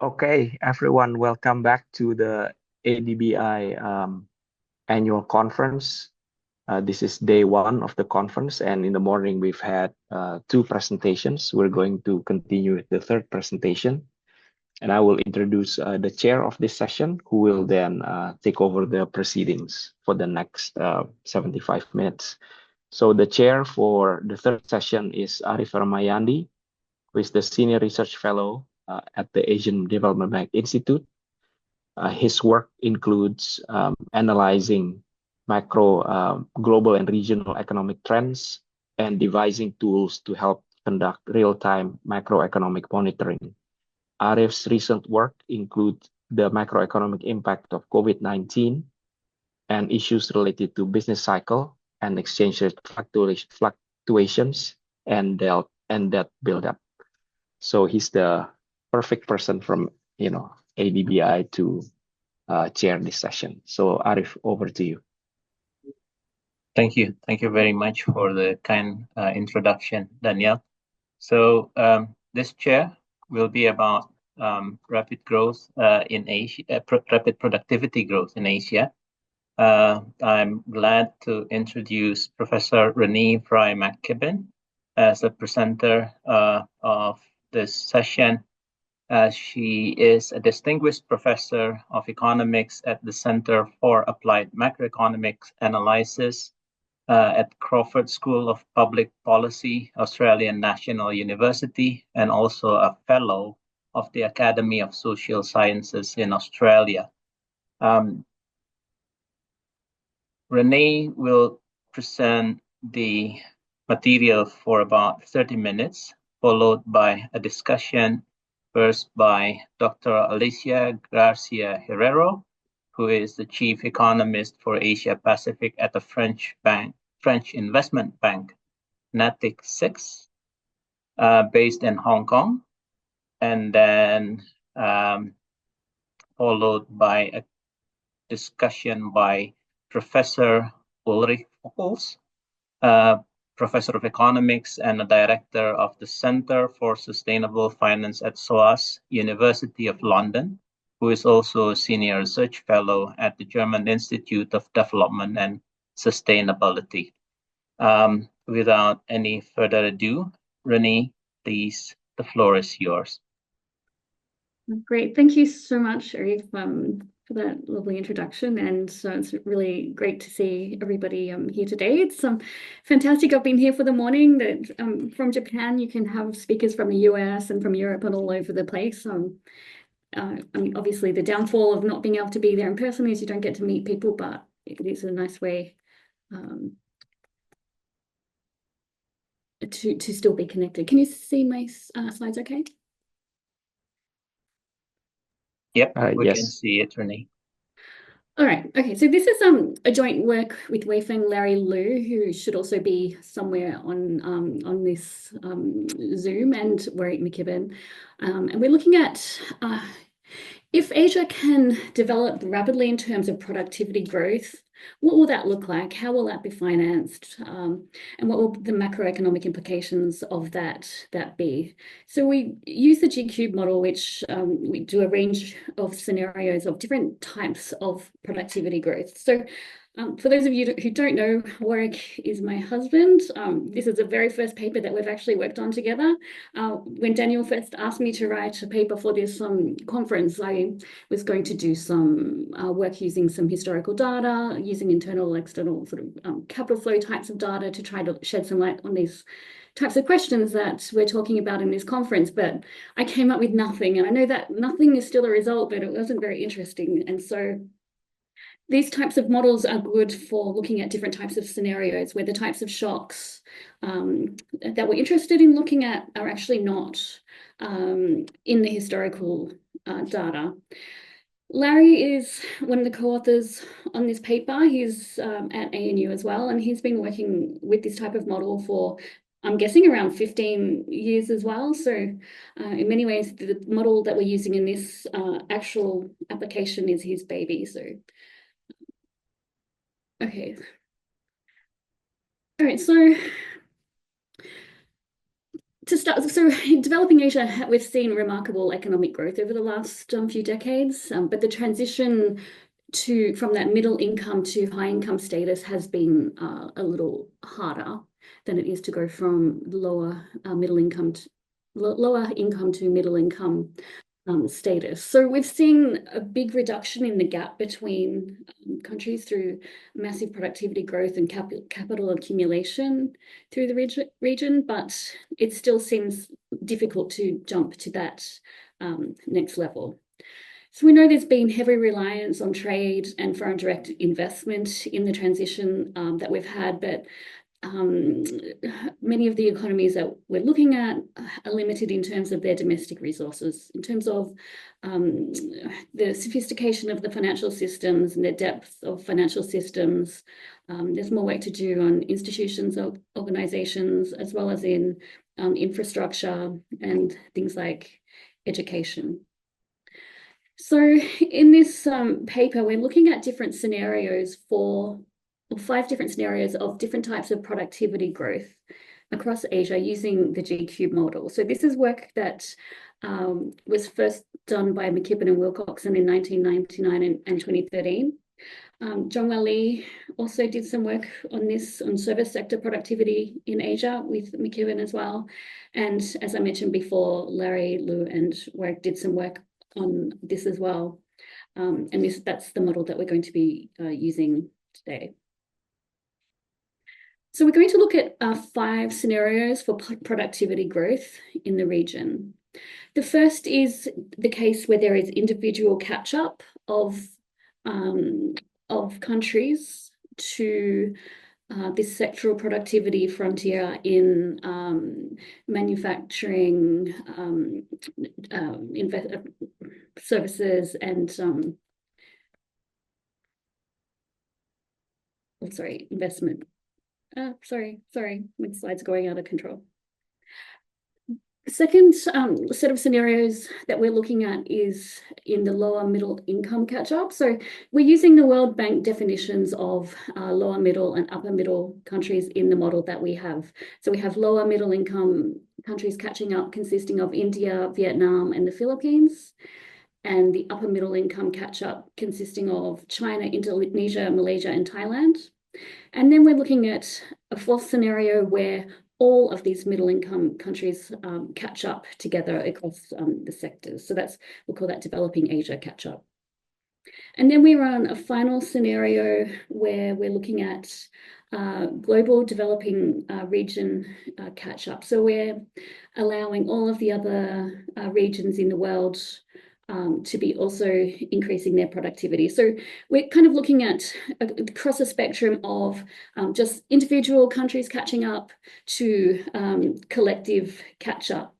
Okay, everyone, welcome back to the ADBI annual conference. This is day one of the conference, and in the morning we've had two presentations. We're going to continue with the third presentation, and I will introduce the chair of this session, who will then take over the proceedings for the next 75 minutes. So the chair for the third session is Arief Ramayandi, who is the Senior Research Fellow at the Asian Development Bank Institute. His work includes analyzing macro, global and regional economic trends and devising tools to help conduct real-time macroeconomic monitoring. Arief's recent work includes the macroeconomic impact of COVID-19 and issues related to business cycle and exchange rate fluctuations and debt buildup. So he's the perfect person from ADBI to chair this session. So Arief, over to you. Thank you. Thank you very much for the kind introduction, Daniel. So this chair will be about rapid growth in Asia, rapid productivity growth in Asia. I'm glad to introduce Professor Renee Fry-McKibbin as the presenter of this session. She is a distinguished professor of economics at the Center for Applied Macroeconomics Analysis at Crawford School of Public Policy, Australian National University, and also a fellow of the Academy of Social Sciences in Australia. Renee will present the material for about 30 minutes, followed by a discussion first by Dr. Alicia Garcia Herrero, who is the chief economist for Asia Pacific at the French investment bank, Natixis, based in Hong Kong, and then followed by a discussion by Professor Ulrich Volz, Professor of Economics and a Director of the Center for Sustainable Finance at SOAS, University of London, who is also a Senior Research Fellow at the German Institute of Development and Sustainability. Without any further ado, Renee, please, the floor is yours. Great. Thank you so much, Arief, for that lovely introduction. And so it's really great to see everybody here today. It's fantastic. I've been here for the morning. That from Japan, you can have speakers from the US and from Europe and all over the place. I mean, obviously, the downfall of not being able to be there in person is you don't get to meet people, but it is a nice way to still be connected. Can you see my slides okay? Yep, we yes. can see it, Renee. All right. Okay. So this is a joint work with Weifeng Larry Liu, who should also be somewhere on this Zoom, and Fry-McKibbin, and we're looking at if Asia can develop rapidly in terms of productivity growth. What will that look like? How will that be financed? And what will the macroeconomic implications of that be? So we use the G-cube model, which we do a range of scenarios of different types of productivity growth. So for those of you who don't know, Ulrich is my husband. This is the very first paper that we've actually worked on together. When Daniel first asked me to write a paper for this conference, I was going to do some work using some historical data, using internal, external sort of capital flow types of data to try to shed some light on these types of questions that we're talking about in this conference, but I came up with nothing. And I know that nothing is still a result, but it wasn't very interesting. And so these types of models are good for looking at different types of scenarios where the types of shocks that we're interested in looking at are actually not in the historical data. Larry is one of the co-authors on this paper. He's at ANU as well, and he's been working with this type of model for, I'm guessing, around 15 years as well. So in many ways, the model that we're using in this actual application is his baby. So okay. All right, so to start, so in developing Asia, we've seen remarkable economic growth over the last few decades, but the transition from that middle income to high income status has been a little harder than it is to go from lower income to middle income status. So we've seen a big reduction in the gap between countries through massive productivity growth and capital accumulation through the region, but it still seems difficult to jump to that next level. So we know there's been heavy reliance on trade and foreign direct investment in the transition that we've had, but many of the economies that we're looking at are limited in terms of their domestic resources, in terms of the sophistication of the financial systems and the depth of financial systems. There's more work to do on institutions, organizations, as well as in infrastructure and things like education. So in this paper, we're looking at different scenarios for 5 different scenarios of different types of productivity growth across Asia using the G-cube model. So this is work that was first done by McKibbin and Wilcoxon in 1999 and 2013. Zhonghua Li also did some work on this, on service sector productivity in Asia with McKibbin as well. And as I mentioned before, Larry, Lu, and Warwick did some work on this as well. And that's the model that we're going to be using today. So we're going to look at 5 scenarios for productivity growth in the region. The first is the case where there is individual catch-up of countries to this sectoral productivity frontier in manufacturing, services, and investment. Sorry, my slides are going out of control. The second set of scenarios that we're looking at is in the lower middle income catch-up. So we're using the World Bank definitions of lower middle and upper middle countries in the model that we have. So we have lower middle income countries catching up, consisting of India, Vietnam, and the Philippines, and the upper middle income catch-up consisting of China, Indonesia, Malaysia, and Thailand. And then we're looking at a 4th scenario where all of these middle income countries catch up together across the sectors. So we'll call that developing Asia catch up. And then we run a final scenario where we're looking at global developing region catch up. So we're allowing all of the other regions in the world to be also increasing their productivity. So we're kind of looking at across a spectrum of just individual countries catching up to collective catch-up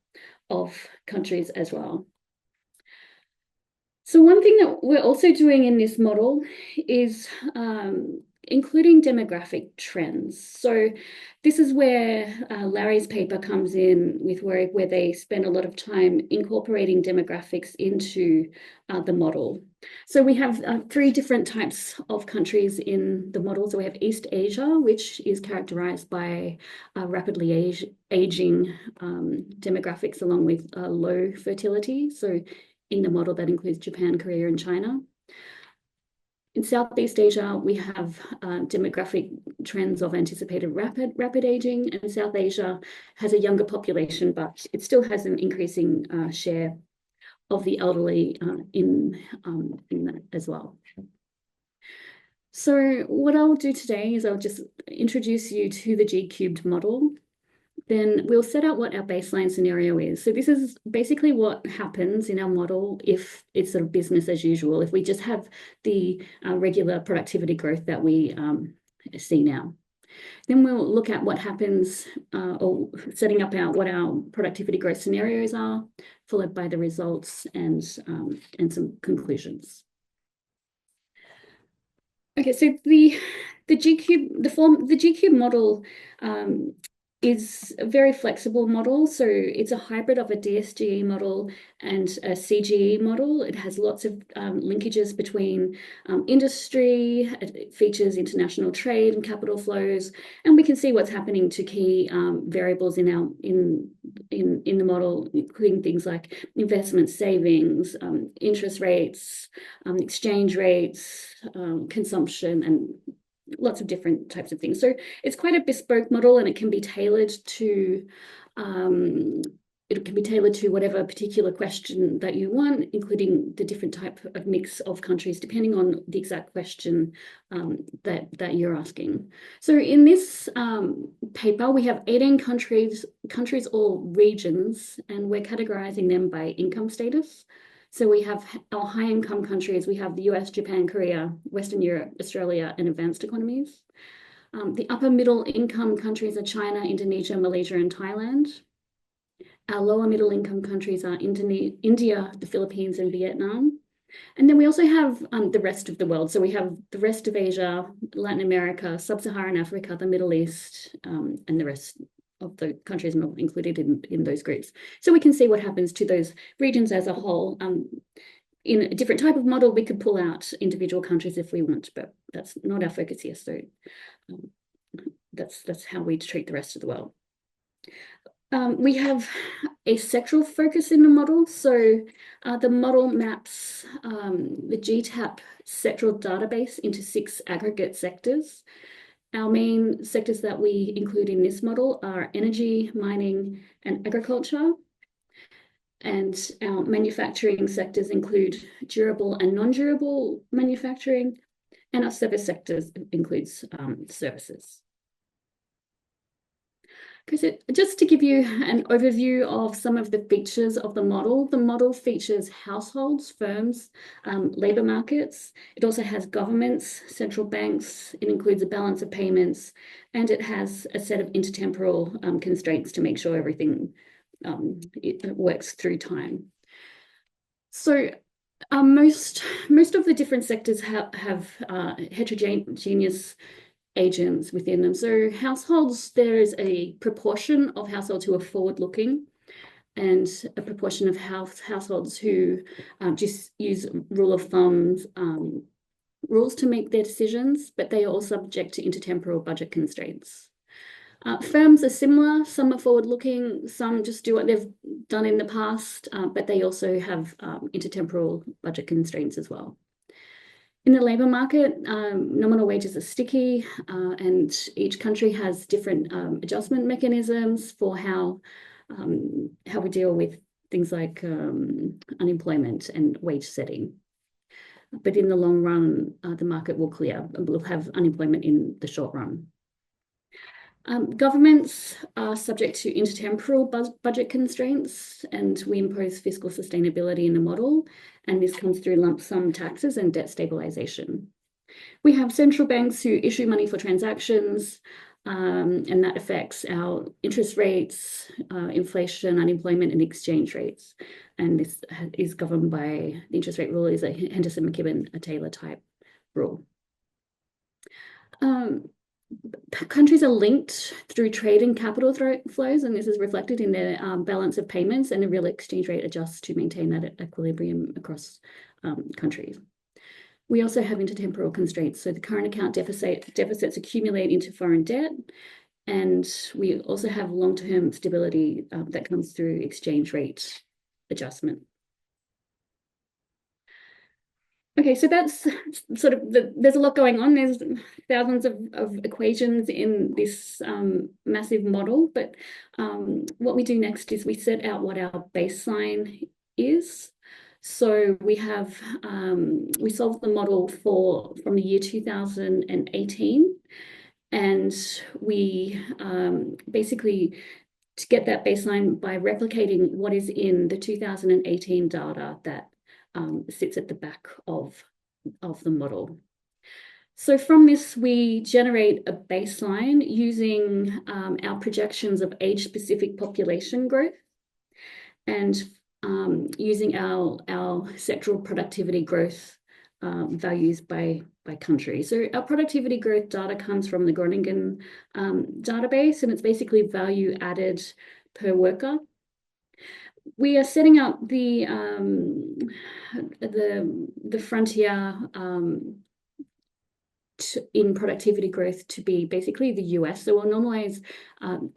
of countries as well. So one thing that we're also doing in this model is including demographic trends. So this is where Larry's paper comes in with where they spend a lot of time incorporating demographics into the model. So we have 3 different types of countries in the model. So we have East Asia, which is characterized by rapidly aging demographics along with low fertility. So in the model that includes Japan, Korea, and China. In Southeast Asia, we have demographic trends of anticipated rapid aging, and South Asia has a younger population, but it still has an increasing share of the elderly in that as well. So what I'll do today is I'll just introduce you to the G-cubed model. Then we'll set out what our baseline scenario is. So this is basically what happens in our model if it's sort of business as usual, if we just have the regular productivity growth that we see now. Then we'll look at what happens or setting up what our productivity growth scenarios are, followed by the results and some conclusions. Okay, so the G-cube model is a very flexible model. So it's a hybrid of a DSGE model and a CGE model. It has lots of linkages between industry. It features international trade and capital flows, and we can see what's happening to key variables in the model, including things like investment savings, interest rates, exchange rates, consumption, and lots of different types of things. So it's quite a bespoke model, and it can be tailored to whatever particular question that you want, including the different type of mix of countries, depending on the exact question that you're asking. So in this paper, we have 18 countries or regions, and we're categorizing them by income status. So we have our high income countries. We have the US, Japan, Korea, Western Europe, Australia, and advanced economies. The upper middle income countries are China, Indonesia, Malaysia, and Thailand. Our lower middle income countries are India, the Philippines, and Vietnam. And then we also have the rest of the world. So we have the rest of Asia, Latin America, Sub-Saharan Africa, the Middle East, and the rest of the countries not included in those groups. So we can see what happens to those regions as a whole. In a different type of model, we could pull out individual countries if we want, but that's not our focus here. So that's how we treat the rest of the world. We have a sectoral focus in the model. So the model maps the GTAP sectoral database into 6 aggregate sectors. Our main sectors that we include in this model are energy, mining, and agriculture. And our manufacturing sectors include durable and non-durable manufacturing, and our service sectors includes services. Okay, so just to give you an overview of some of the features of the model features households, firms, labour markets. It also has governments, central banks. It includes a balance of payments, and it has a set of intertemporal constraints to make sure everything it works through time. So most of the different sectors have heterogeneous agents within them. So households, there is a proportion of households who are forward-looking, and a proportion of households who just use rule of thumb rules to make their decisions, but they are all subject to intertemporal budget constraints. Firms are similar. Some are forward-looking, some just do what they've done in the past, but they also have intertemporal budget constraints as well. In the labour market, nominal wages are sticky, and each country has different adjustment mechanisms for how we deal with things like unemployment and wage setting. But in the long run, the market will clear, and we'll have unemployment in the short run. Governments are subject to intertemporal budget constraints, and we impose fiscal sustainability in the model, and this comes through lump sum taxes and debt stabilization. We have central banks who issue money for transactions, and that affects our interest rates, inflation, unemployment, and exchange rates. And this is governed by the interest rate rule is a Henderson-McKibbin, a Taylor type rule. Countries are linked through trade and capital flows, and this is reflected in their balance of payments, and the real exchange rate adjusts to maintain that equilibrium across countries. We also have intertemporal constraints, so the current account deficits accumulate into foreign debt, and we also have long-term stability that comes through exchange rate adjustment. Okay, so that's sort of there's a lot going on. There's thousands of equations in this massive model, but what we do next is we set out what our baseline is. So we have we solved the model from the year 2018, and we basically to get that baseline by replicating what is in the 2018 data that sits at the back of the model. So from this, we generate a baseline using our projections of age-specific population growth and using our sectoral productivity growth values by country. So our productivity growth data comes from the Groningen database, and it's basically value added per worker. We are setting up the frontier in productivity growth to be basically the US. So we'll normalize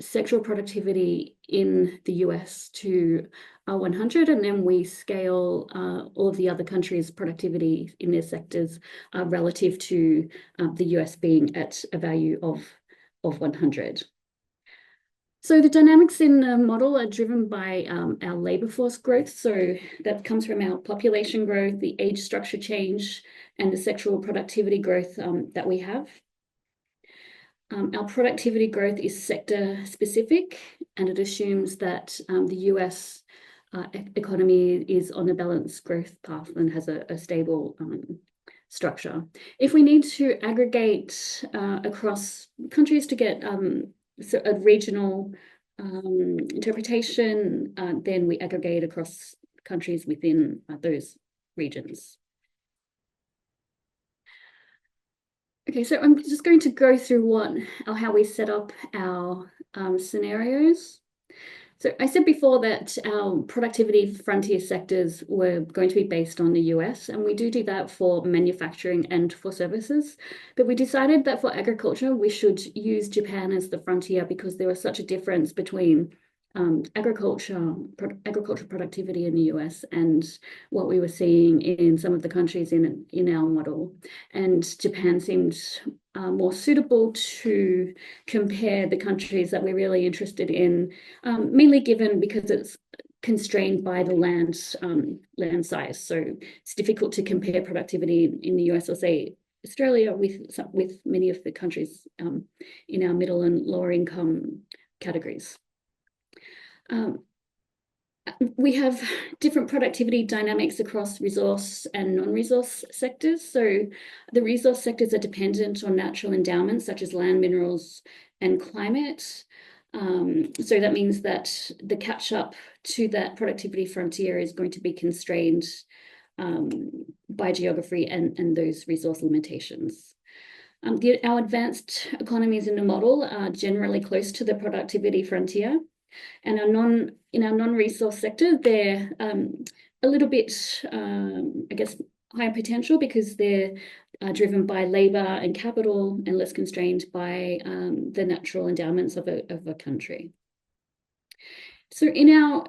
sectoral productivity in the US to 100, and then we scale all of the other countries' productivity in their sectors relative to the US being at a value of 100. So the dynamics in the model are driven by our labour force growth. So that comes from our population growth, the age structure change, and the sectoral productivity growth that we have. Our productivity growth is sector specific, and it assumes that the US economy is on a balanced growth path and has a stable structure. If we need to aggregate across countries to get so a regional interpretation, then we aggregate across countries within those regions. Okay, so I'm just going to go through how we set up our scenarios. So I said before that our productivity frontier sectors were going to be based on the US, and we do that for manufacturing and for services. But we decided that for agriculture, we should use Japan as the frontier because there was such a difference between agriculture productivity in the US and what we were seeing in some of the countries in our model. And Japan seemed more suitable to compare the countries that we're really interested in, mainly because it's constrained by the land size. So it's difficult to compare productivity in the US or say Australia with many of the countries in our middle and lower income categories. We have different productivity dynamics across resource and non-resource sectors. So the resource sectors are dependent on natural endowments such as land, minerals, and climate. So that means that the catch up to that productivity frontier is going to be constrained by geography and those resource limitations. Our advanced economies in the model are generally close to the productivity frontier. And in our non-resource sector, they're a little bit, I guess, higher potential because they're driven by labour and capital and less constrained by the natural endowments of a country. So in our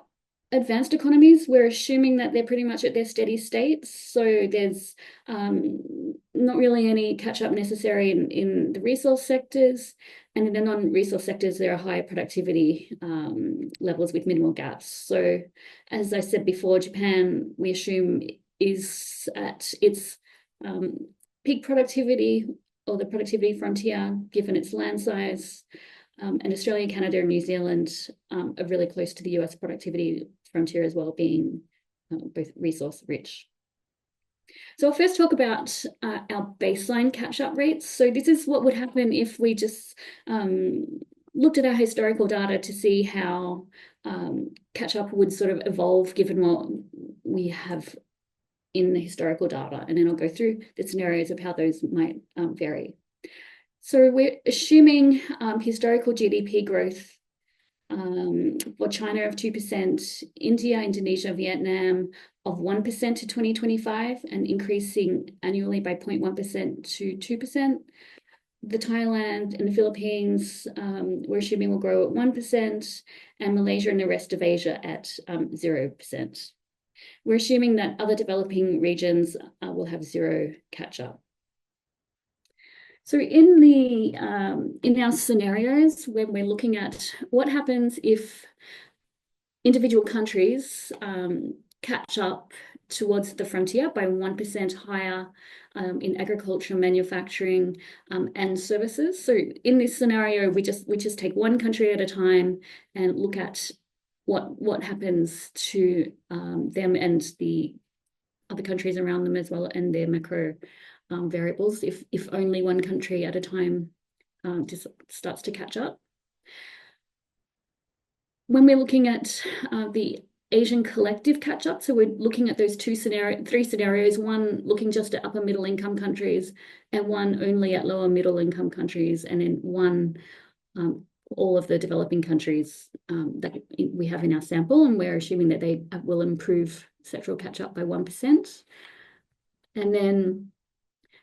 advanced economies, we're assuming that they're pretty much at their steady states. So there's not really any catch-up necessary in the resource sectors. And in the non-resource sectors, there are higher productivity levels with minimal gaps. So as I said before, Japan, we assume, is at its peak productivity or the productivity frontier, given its land size. And Australia, Canada, and New Zealand are really close to the US productivity frontier as well, being both resource rich. So I'll first talk about our baseline catch-up rates. So this is what would happen if we just looked at our historical data to see how catch-up would sort of evolve given what we have in the historical data. And then I'll go through the scenarios of how those might vary. So we're assuming historical GDP growth for China of 2%, India, Indonesia, Vietnam of 1% to 2025 and increasing annually by 0.1% to 2%. The Thailand and the Philippines, we're assuming will grow at 1%, and Malaysia and the rest of Asia at 0%. We're assuming that other developing regions will have zero catch-up. So in our scenarios, when we're looking at what happens if individual countries catch up towards the frontier by 1% higher in agriculture, manufacturing, and services. So in this scenario, we just take one country at a time and look at what happens to them and the other countries around them as well, and their macro variables if only one country at a time just starts to catch up. When we're looking at the Asian collective catch-up. So we're looking at those three scenarios, one looking just at upper middle income countries and one only at lower middle income countries, and then one all of the developing countries that we have in our sample, and we're assuming that they will improve sectoral catch-up by 1%. And then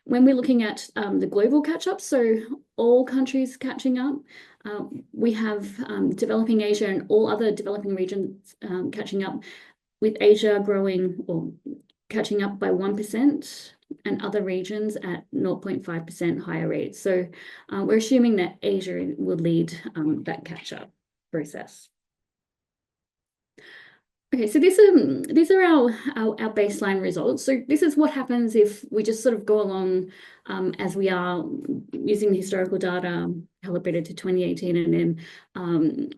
when we're looking at the global catch-up, so all countries catching up, we have developing Asia and all other developing regions catching up, with Asia growing or catching up by 1% and other regions at 0.5% higher rates. So we're assuming that Asia will lead that catch-up process. Okay, so these are our baseline results. So this is what happens if we just sort of go along as we are, using the historical data calibrated to 2018, and then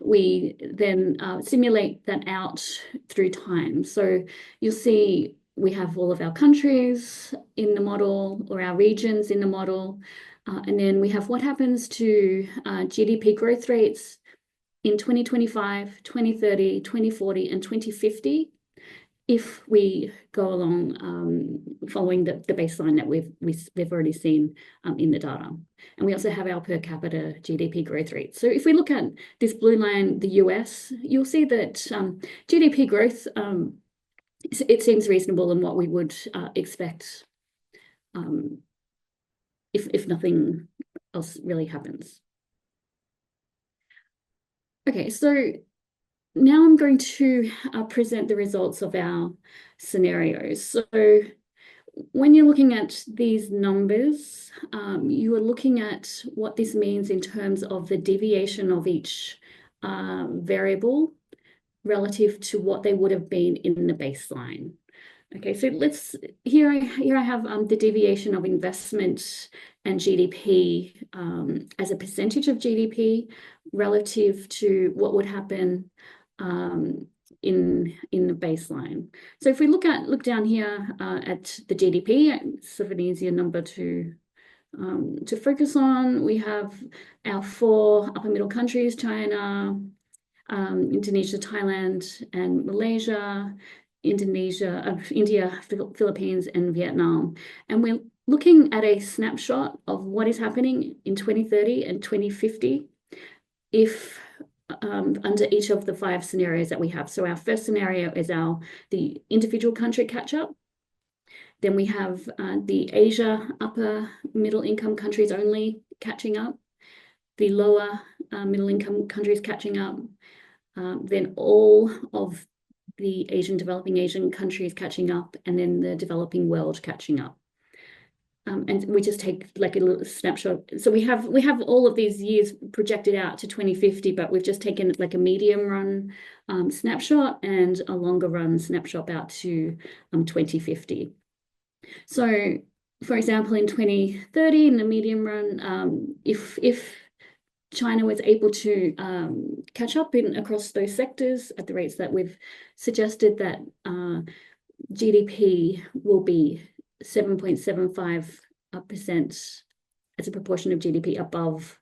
we then simulate that out through time. So you'll see we have all of our countries in the model, or our regions in the model, and then we have what happens to GDP growth rates in 2025, 2030, 2040, and 2050, if we go along following the baseline that we've already seen in the data. And we also have our per capita GDP growth rate. So if we look at this blue line, the US, you'll see that GDP growth, it seems reasonable in what we would expect if nothing else really happens. Okay, so now I'm going to present the results of our scenarios. So when you're looking at these numbers, you are looking at what this means in terms of the deviation of each variable relative to what they would have been in the baseline. Okay, so here I have the deviation of investment and GDP as a percentage of GDP relative to what would happen in the baseline. So if we look down here at the GDP, it's sort of an easier number to focus on. We have our 4 upper middle countries: China, Indonesia, Thailand, and Malaysia, India, Philippines, and Vietnam. And we're looking at a snapshot of what is happening in 2030 and 2050 if under each of the 5 scenarios that we have. So our first scenario is the individual country catch-up. Then we have the Asia upper middle income countries only catching up, the lower middle income countries catching up, then all of the developing Asian countries catching up, and then the developing world catching up. And we just take like a little snapshot. So we have all of these years projected out to 2050, but we've just taken like a medium run snapshot and a longer run snapshot out to 2050. So, for example, in 2030, in the medium run, if China was able to catch up across those sectors at the rates that we've suggested, that GDP will be 7.75% as a proportion of GDP above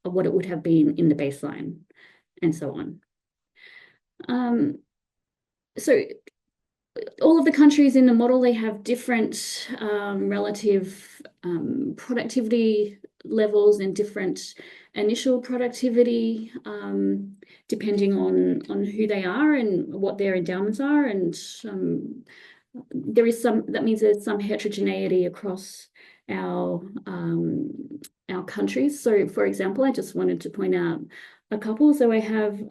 what it would have been in the baseline, and so on. So all of the countries in the model, they have different relative productivity levels and different initial productivity depending on who they are and what their endowments are, and that means there's some heterogeneity across our countries. So for example, I just wanted to point out a couple. So I have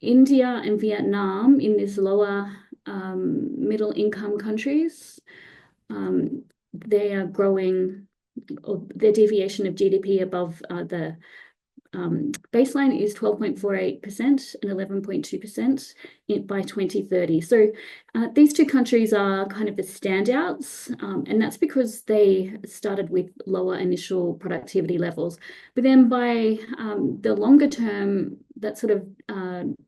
India and Vietnam in this lower middle income countries. They are growing, or their deviation of GDP above the baseline is 12.48% and 11.2% by 2030. So these 2 countries are kind of the standouts, and that's because they started with lower initial productivity levels. But then by the longer term, that sort of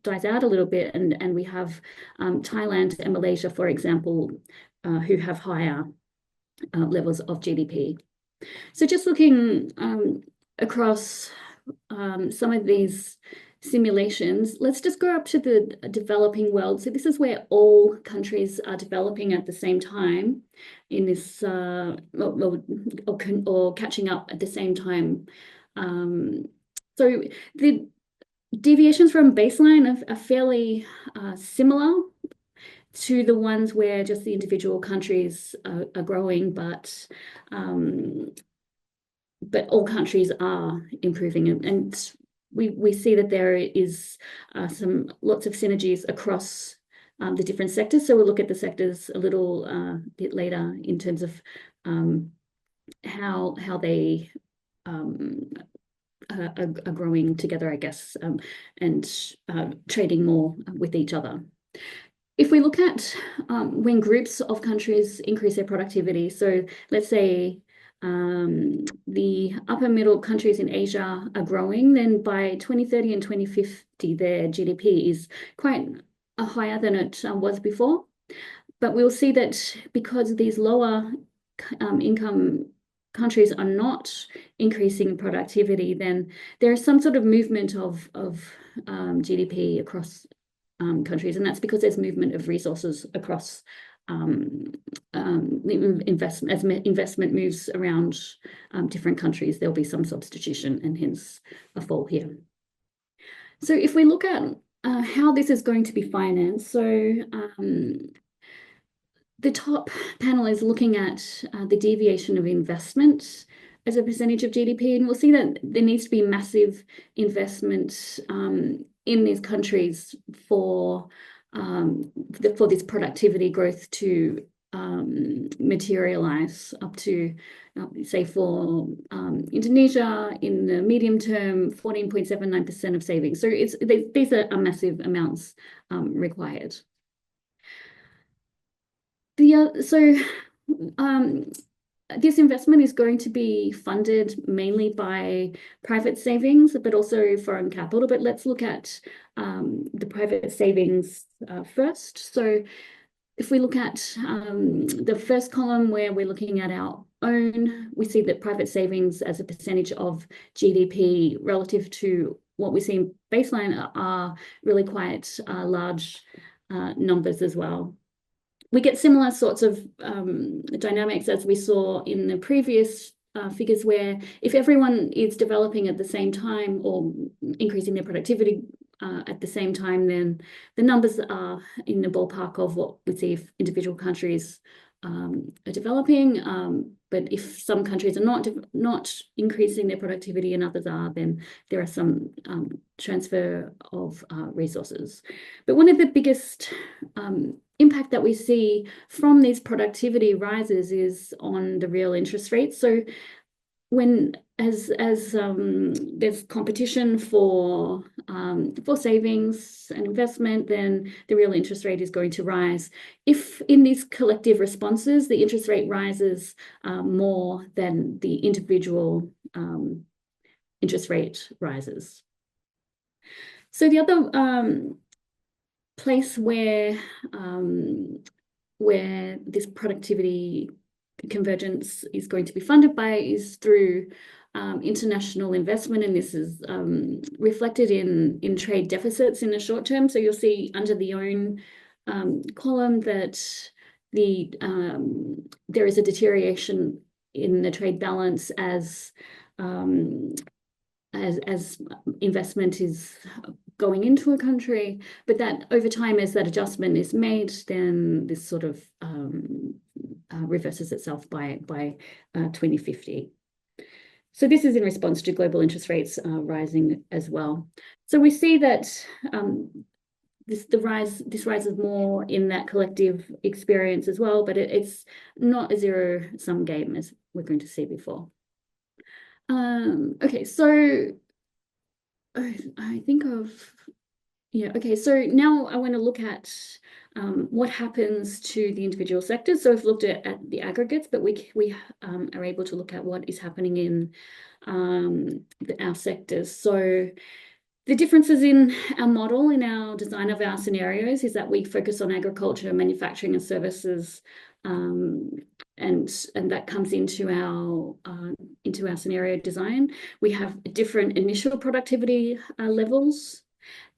dies out a little bit, and we have Thailand and Malaysia, for example, who have higher levels of GDP. So just looking across some of these simulations. Let's just go up to the developing world. So this is where all countries are developing at the same time in this, or catching up at the same time. So the deviations from baseline are fairly similar to the ones where just the individual countries are growing, but all countries are improving, and we see that there is lots of synergies across the different sectors. So we'll look at the sectors a little bit later in terms of how they are growing together, I guess, and trading more with each other. If we look at when groups of countries increase their productivity, so let's say the upper middle countries in Asia are growing, then by 2030 and 2050, their GDP is quite higher than it was before. But we'll see that because these lower income countries are not increasing productivity, then there is some sort of movement of GDP across countries, and that's because there's movement of resources across investment. As investment moves around different countries, there'll be some substitution and hence a fall here. So if we look at how this is going to be financed, so the top panel is looking at the deviation of investment as a percentage of GDP, and we'll see that there needs to be massive investment in these countries for this productivity growth to materialize up to, say, for Indonesia in the medium term, 14.79% of savings. So these are massive amounts required. This investment is going to be funded mainly by private savings, but also foreign capital. But let's look at the private savings first. So if we look at the first column where we're looking at our own, we see that private savings as a percentage of GDP relative to what we see in baseline are really quite large numbers as well. We get similar sorts of dynamics as we saw in the previous figures, where if everyone is developing at the same time or increasing their productivity at the same time, then the numbers are in the ballpark of what we see if individual countries are developing. But if some countries are not increasing their productivity and others are, then there are some transfer of resources. But one of the biggest impact that we see from these productivity rises is on the real interest rate. So when as there's competition for savings and investment, then the real interest rate is going to rise. If in these collective responses, the interest rate rises more than the individual interest rate rises. So the other place where this productivity convergence is going to be funded by is through international investment, and this is reflected in trade deficits in the short term. So you'll see under the own column that there is a deterioration in the trade balance as investment is going into a country, but that over time, as that adjustment is made, then this sort of reverses itself by 2050. So this is in response to global interest rates rising as well. So we see that this rises more in that collective experience as well, but it's not a zero-sum game as we're going to see before. Okay, so I think so now I want to look at what happens to the individual sectors. So we've looked at the aggregates, but we are able to look at what is happening in our sectors. So the differences in our model, in our design of our scenarios, is that we focus on agriculture, manufacturing and services, and that comes into our scenario design. We have different initial productivity levels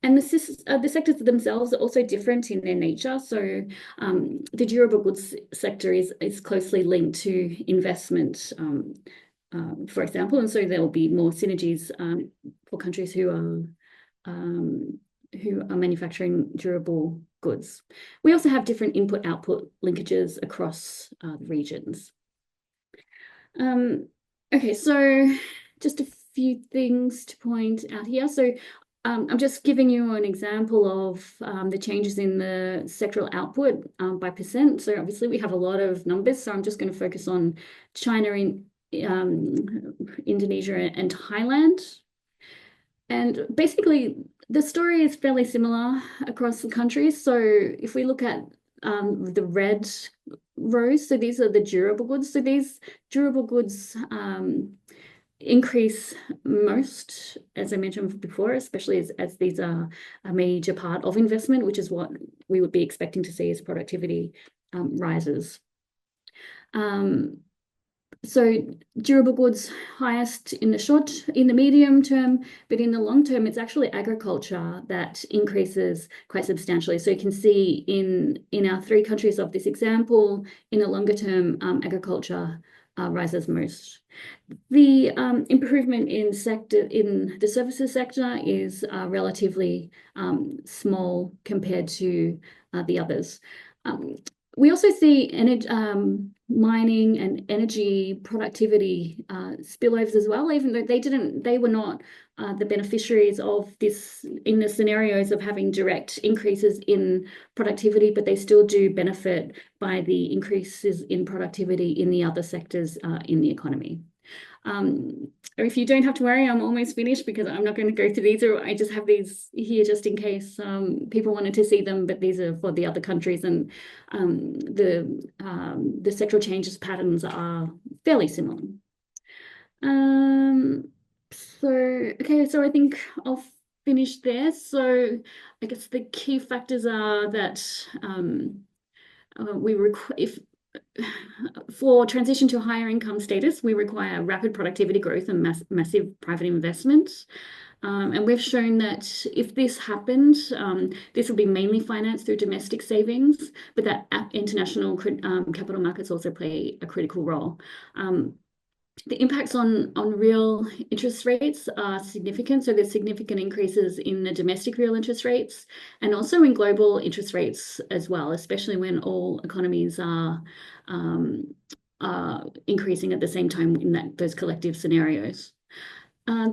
And the sectors themselves are also different in their nature. So the durable goods sector is closely linked to investment, for example, and so there will be more synergies for countries who are manufacturing durable goods. We also have different input-output linkages across regions. Okay, so just a few things to point out here. So I'm just giving you an example of the changes in the sectoral output by percent. So obviously we have a lot of numbers, so I'm just going to focus on China, Indonesia and Thailand. And basically the story is fairly similar across the countries. So if we look at the red rows, so these are the durable goods. So these durable goods increase most, as I mentioned before, especially as these are a major part of investment, which is what we would be expecting to see as productivity rises. So durable goods highest in the medium term, but in the long term, it's actually agriculture that increases quite substantially. So you can see in our 3 countries of this example, in the longer term, agriculture rises most. The improvement in the services sector is relatively small compared to the others. We also see mining and energy productivity spillovers as well, even though they were not the beneficiaries of this in the scenarios of having direct increases in productivity, but they still do benefit by the increases in productivity in the other sectors in the economy. If you don't have to worry, I'm almost finished because I'm not going to go through these, or I just have these here just in case people wanted to see them, but these are for the other countries, and the sectoral changes patterns are fairly similar. So I think I'll finish there. So I guess the key factors are that for transition to higher income status, we require rapid productivity growth and massive private investment. And we've shown that if this happened, this will be mainly financed through domestic savings, but that international capital markets also play a critical role. The impacts on real interest rates are significant. So there's significant increases in the domestic real interest rates and also in global interest rates as well, especially when all economies are increasing at the same time in those collective scenarios.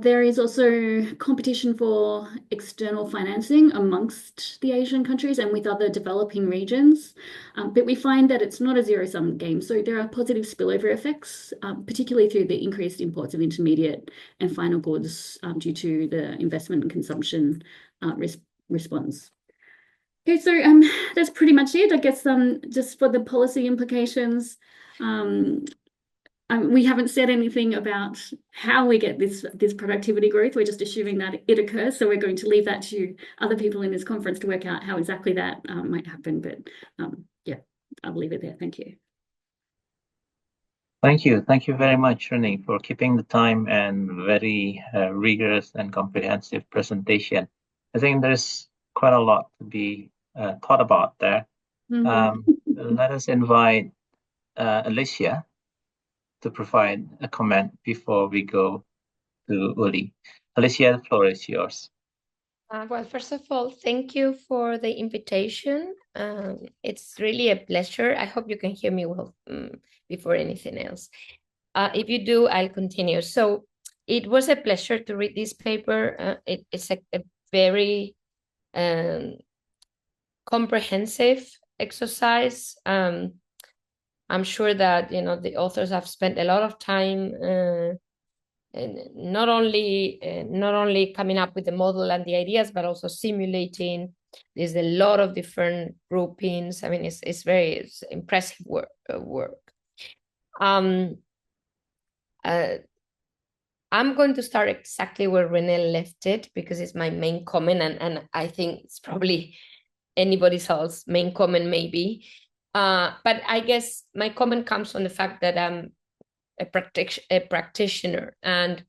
There is also competition for external financing amongst the Asian countries and with other developing regions, but we find that it's not a zero-sum game. So there are positive spillover effects, particularly through the increased imports of intermediate and final goods due to the investment and consumption response. Okay, so that's pretty much it. I guess just for the policy implications, we haven't said anything about how we get this productivity growth. We're just assuming that it occurs. So we're going to leave that to other people in this conference to work out how exactly that might happen. But yeah, I'll leave it there. Thank you. Thank you. Thank you very much, Renee, for keeping the time and very rigorous and comprehensive presentation. I think there's quite a lot to be thought about there. Let us invite Alicia to provide a comment before we go to Uli. Alicia, the floor is yours. Well, first of all, thank you for the invitation. It's really a pleasure. I hope you can hear me well before anything else. If you do, I'll continue. So it was a pleasure to read this paper. It's a very comprehensive exercise. I'm sure that the authors have spent a lot of time not only coming up with the model and the ideas, but also simulating. There's a lot of different groupings. I mean, it's very impressive work. I'm going to start exactly where Renee left it because it's my main comment, and I think it's probably anybody else's main comment maybe. But I guess my comment comes from the fact that I'm a practitioner, and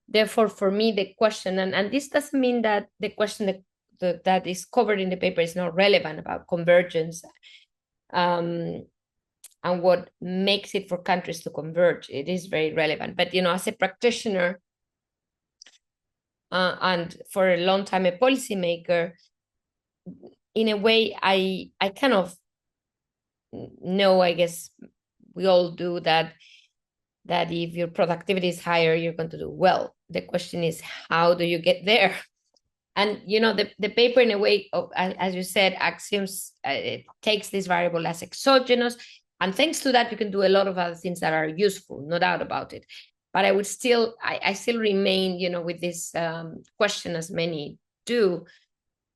therefore for me the question, and this doesn't mean that the question that is covered in the paper is not relevant about convergence, and what makes it for countries to converge. It is very relevant. But, as a practitioner, and for a long time a policymaker, in a way, I kind of know, I guess we all do, that if your productivity is higher, you're going to do well. The question is, how do you get there? And, the paper, in a way, as you said, axioms, it takes this variable as exogenous. And thanks to that, you can do a lot of other things that are useful, no doubt about it. But I would still, I still remain, with this question, as many do.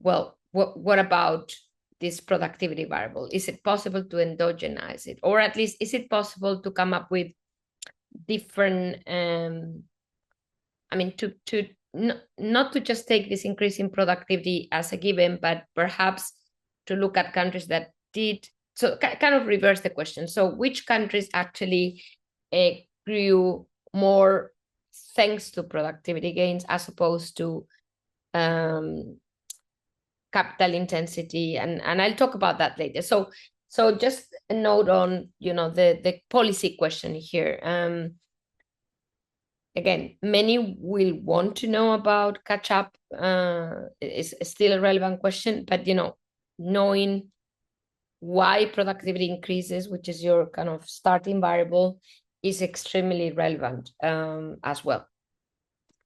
Well, what about this productivity variable? Is it possible to endogenize it? Or at least, is it possible to come up with different, not to just take this increase in productivity as a given, but perhaps to look at countries that did, so kind of reverse the question. So which countries actually grew more thanks to productivity gains as opposed to capital intensity? And I'll talk about that later. So just a note on, the policy question here. Again, many will want to know about catch-up. It's still a relevant question, but, knowing why productivity increases, which is your kind of starting variable, is extremely relevant as well.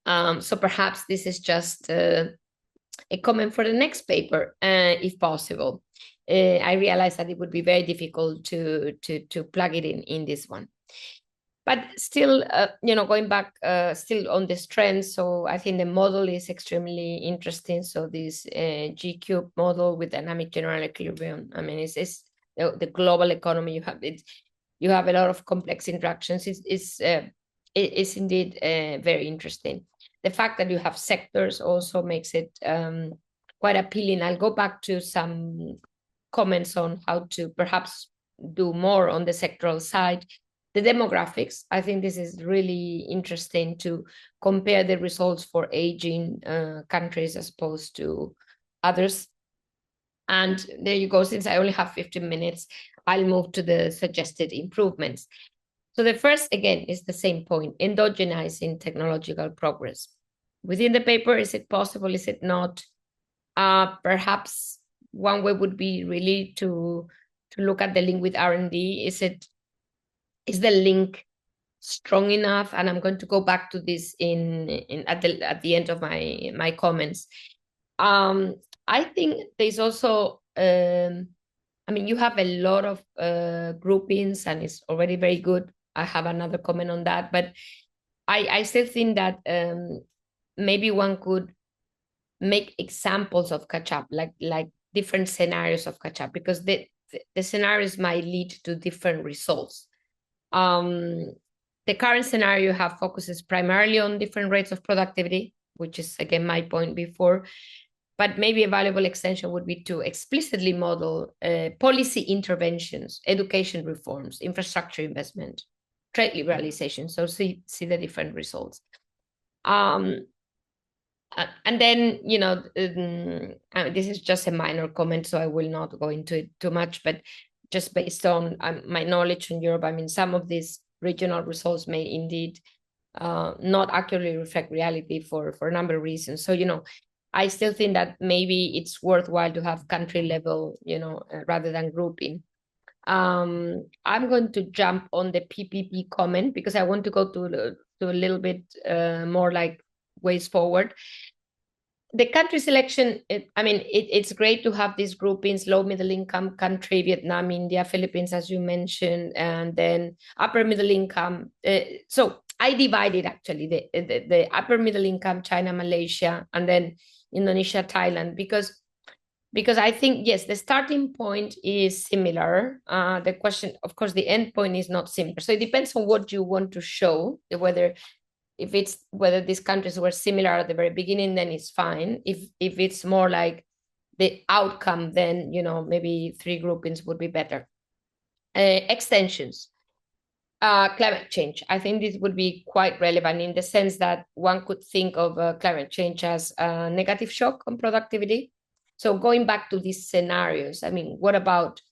So perhaps this is just a comment for the next paper, if possible. I realize that it would be very difficult to plug it in this one. But still, going back, still on this trend, so I think the model is extremely interesting. So this G-cube model with dynamic general equilibrium, it's the global economy. You have a lot of complex interactions. It's indeed very interesting. The fact that you have sectors also makes it quite appealing. I'll go back to some comments on how to perhaps do more on the sectoral side. The demographics, I think this is really interesting to compare the results for aging countries as opposed to others. And there you go. Since I only have 15 minutes, I'll move to the suggested improvements. So the first, again, is the same point, endogenizing technological progress. Within the paper, is it possible? Is it not? Perhaps one way would be really to look at the link with R&D. Is the link strong enough? And I'm going to go back to this at the end of my comments. I think there's also, you have a lot of groupings, and it's already very good. I have another comment on that, but I still think that maybe one could make examples of catch-up, like different scenarios of catch-up, because the scenarios might lead to different results. The current scenario focuses primarily on different rates of productivity, which is, again, my point before. But maybe a valuable extension would be to explicitly model policy interventions, education reforms, infrastructure investment, trade liberalization. So see the different results. And then, this is just a minor comment, so I will not go into it too much, but just based on my knowledge in Europe, some of these regional results may indeed not accurately reflect reality for a number of reasons. So, I still think that maybe it's worthwhile to have country level, rather than grouping. I'm going to jump on the PPP comment because I want to go to a little bit more like ways forward. The country selection, it's great to have these groupings: low middle income country, Vietnam, India, Philippines, as you mentioned, and then upper middle income. So I divided actually the upper middle income, China, Malaysia, and then Indonesia, Thailand, because I think, yes, the starting point is similar. The question, of course, the end point is not similar. So it depends on what you want to show, whether these countries were similar at the very beginning, then it's fine. If it's more like the outcome, then maybe 3 groupings would be better. Extensions, climate change. I think this would be quite relevant in the sense that one could think of climate change as a negative shock on productivity. So going back to these scenarios, I mean, what about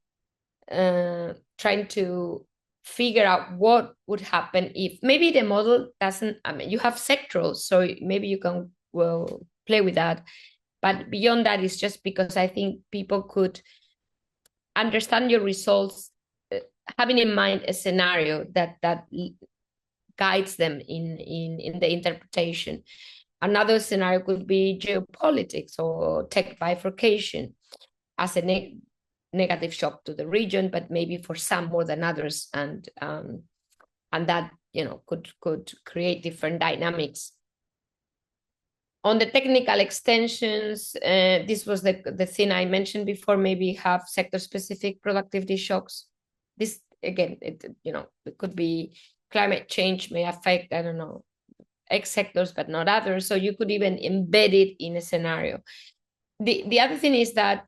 trying to figure out what would happen if maybe the model doesn't, I mean, you have sectorals, so maybe you can, well, play with that. But beyond that, it's just because I think people could understand your results, having in mind a scenario that guides them in the interpretation. Another scenario could be geopolitics or tech bifurcation as a negative shock to the region, but maybe for some more than others, and that, you know, could create different dynamics. On the technical extensions, this was the thing I mentioned before, maybe have sector-specific productivity shocks. This, again, it could be climate change may affect, I don't know, X sectors, but not others. So you could even embed it in a scenario. The other thing is that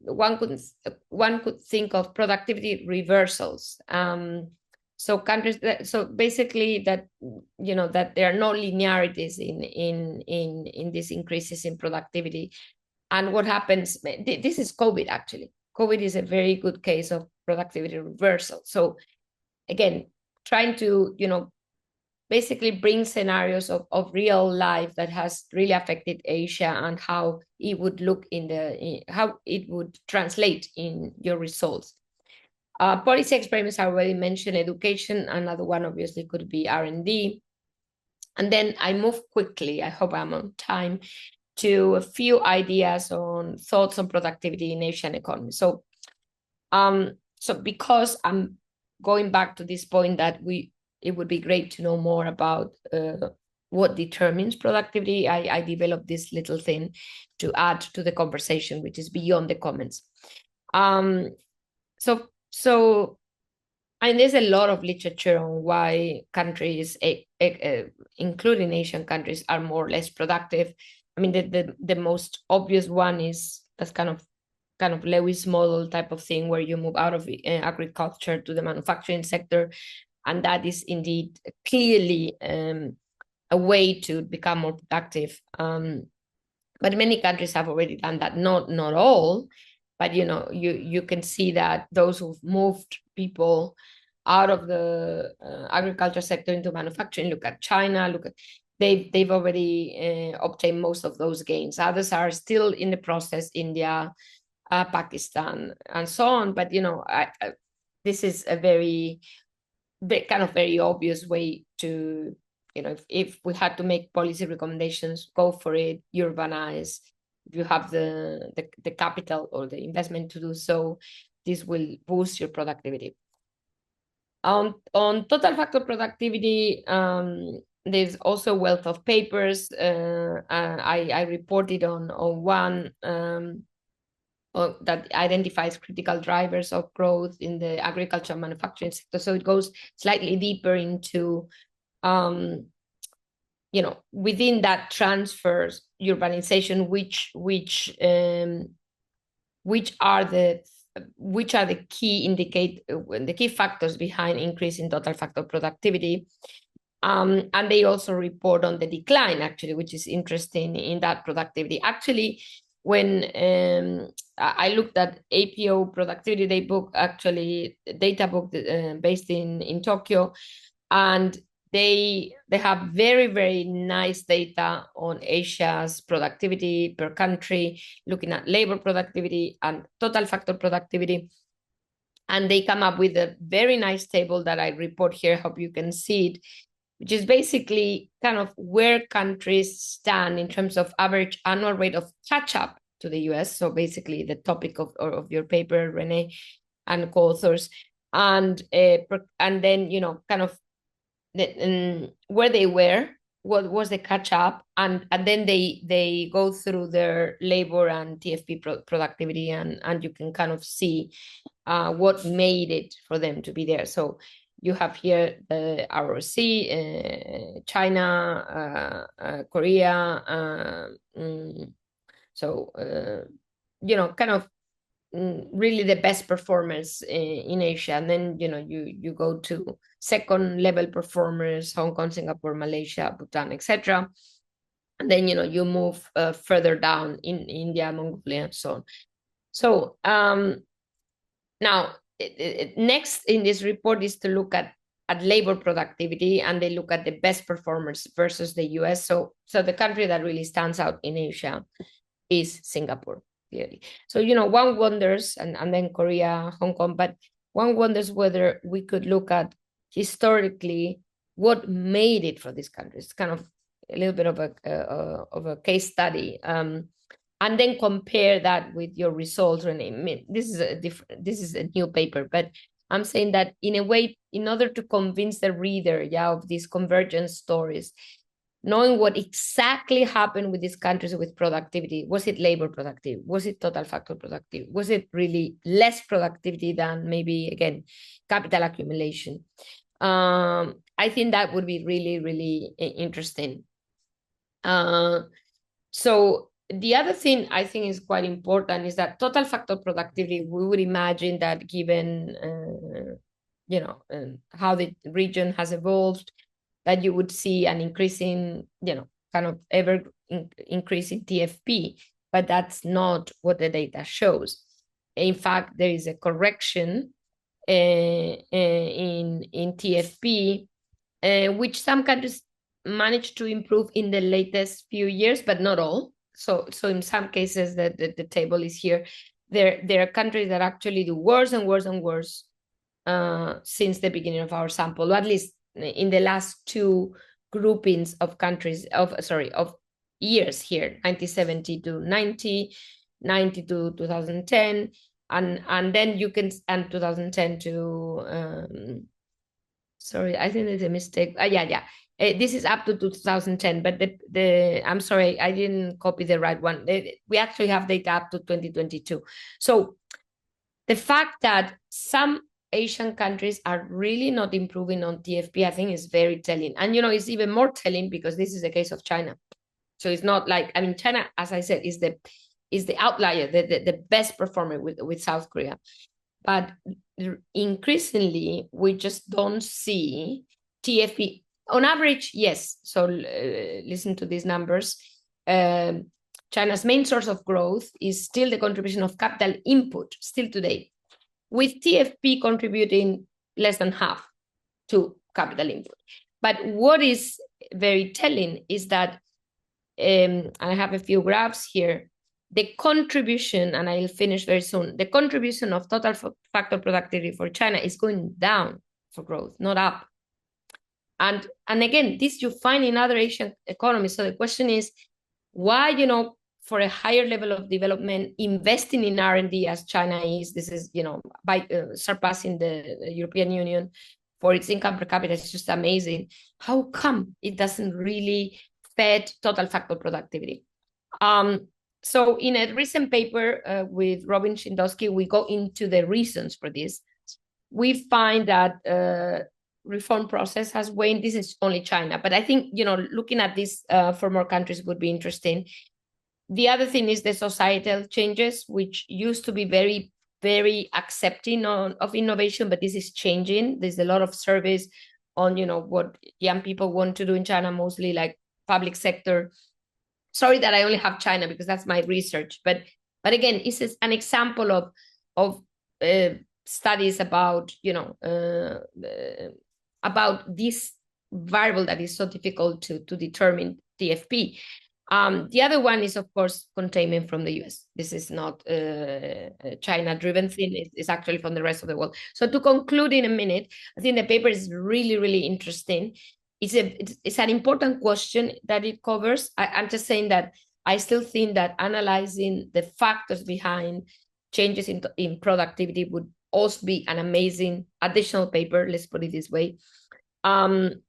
one could think of productivity reversals. So countries so basically that, you know, that there are no linearities in these increases in productivity. And what happens, this is COVID actually. COVID is a very good case of productivity reversal. So again, trying to, you know, basically bring scenarios of real life that has really affected Asia and how it would look how it would translate in your results. Policy experiments I already mentioned, education, another one obviously could be R&D. And then I move quickly, I hope I'm on time, to a few ideas on thoughts on productivity in Asian economy. So because I'm going back to this point that it would be great to know more about what determines productivity, I developed this little thing to add to the conversation, which is beyond the comments. So and there's a lot of literature on why countries, including Asian countries, are more or less productive. I mean, the most obvious one is that's kind of Lewis model type of thing, where you move out of agriculture to the manufacturing sector. And that is indeed clearly a way to become more productive. But many countries have already done that, not all, but you know, you can see that those who've moved people out of the agriculture sector into manufacturing, look at China, they've already obtained most of those gains. Others are still in the process, India, Pakistan, and so on. But you know, this is a very obvious way to, you know, if we had to make policy recommendations, go for it, urbanize. If you have the capital or the investment to do so, this will boost your productivity. On total factor productivity, there's also a wealth of papers. I reported on one that identifies critical drivers of growth in the agriculture manufacturing sector. So it goes slightly deeper into, you know, within that transfers urbanization, which are the key factors behind increase in total factor productivity. And they also report on the decline, actually, which is interesting in that productivity. Actually, when I looked at APO productivity data book based in Tokyo, and they have very, very nice data on Asia's productivity per country, looking at labor productivity and total factor productivity. And they come up with a very nice table that I report here, hope you can see it, which is basically kind of where countries stand in terms of average annual rate of catch-up to the US. So basically the topic of your paper, Renee, and co-authors. And then, you know, kind of where they were, what was the catch-up, and then they go through their labor and TFP productivity, and you can kind of see what made it for them to be there. So you have here the ROC, China, Korea. You know, kind of really the best performers in Asia. And then, you know, you go to second level performers, Hong Kong, Singapore, Malaysia, Bhutan, etc. And then, you move further down in India, Mongolia, and so on. So now, next in this report is to look at labor productivity, and they look at the best performers versus the US. So the country that really stands out in Asia is Singapore, clearly. So, one wonders, and then Korea, Hong Kong, but one wonders whether we could look at historically what made it for these countries. It's kind of a little bit of a case study, and then compare that with your results, Renee. This is a new paper, but I'm saying that in a way, in order to convince the reader, of these convergence stories, knowing what exactly happened with these countries with productivity. Was it labor productive? Was it total factor productive? Was it really less productivity than maybe, again, capital accumulation? I think that would be really, really interesting. So the other thing I think is quite important is that total factor productivity, we would imagine that given, how the region has evolved, that you would see an increasing, kind of ever increasing TFP, but that's not what the data shows. In fact, there is a correction in TFP, which some countries managed to improve in the latest few years, but not all. So in some cases, the table is here. There are countries that actually do worse and worse and worse since the beginning of our sample, or at least in the last two groupings of countries, of years here, 1970 to 90, 90 to 2010, and then you can, and 2010 to, sorry, I think there's a mistake. This is up to 2010, but I'm sorry, I didn't copy the right one. We actually have data up to 2022. So the fact that some Asian countries are really not improving on TFP, I think is very telling. And, it's even more telling because this is the case of China. So it's not like, China, as I said, is the outlier, the best performer with South Korea. But increasingly, we just don't see TFP. On average, yes. So listen to these numbers. China's main source of growth is still the contribution of capital input, still today, with TFP contributing less than half to capital input. But what is very telling is that, I have a few graphs here, the contribution, and I'll finish very soon, the contribution of total factor productivity for China is going down for growth, not up. And again, this you find in other Asian economies. So the question is, why, for a higher level of development, investing in R&D as China is, this is, by surpassing the European Union for its income per capita, it's just amazing. How come it doesn't really fed total factor productivity? So in a recent paper with Robin Shindowski, we go into the reasons for this. We find that reform process has waned. This is only China, but I think, looking at this for more countries would be interesting. The other thing is the societal changes, which used to be very, very accepting of innovation, but this is changing. There's a lot of surveys on, what young people want to do in China, mostly like public sector. Sorry that I only have China because that's my research, but again, it's an example of studies about, about this variable that is so difficult to determine TFP. The other one is, of course, containment from the US. This is not a China-driven thing. It's actually from the rest of the world. So to conclude in a minute, I think the paper is really, really interesting. It's an important question that it covers. I'm just saying that I still think that analyzing the factors behind changes in productivity would also be an amazing additional paper, let's put it this way. And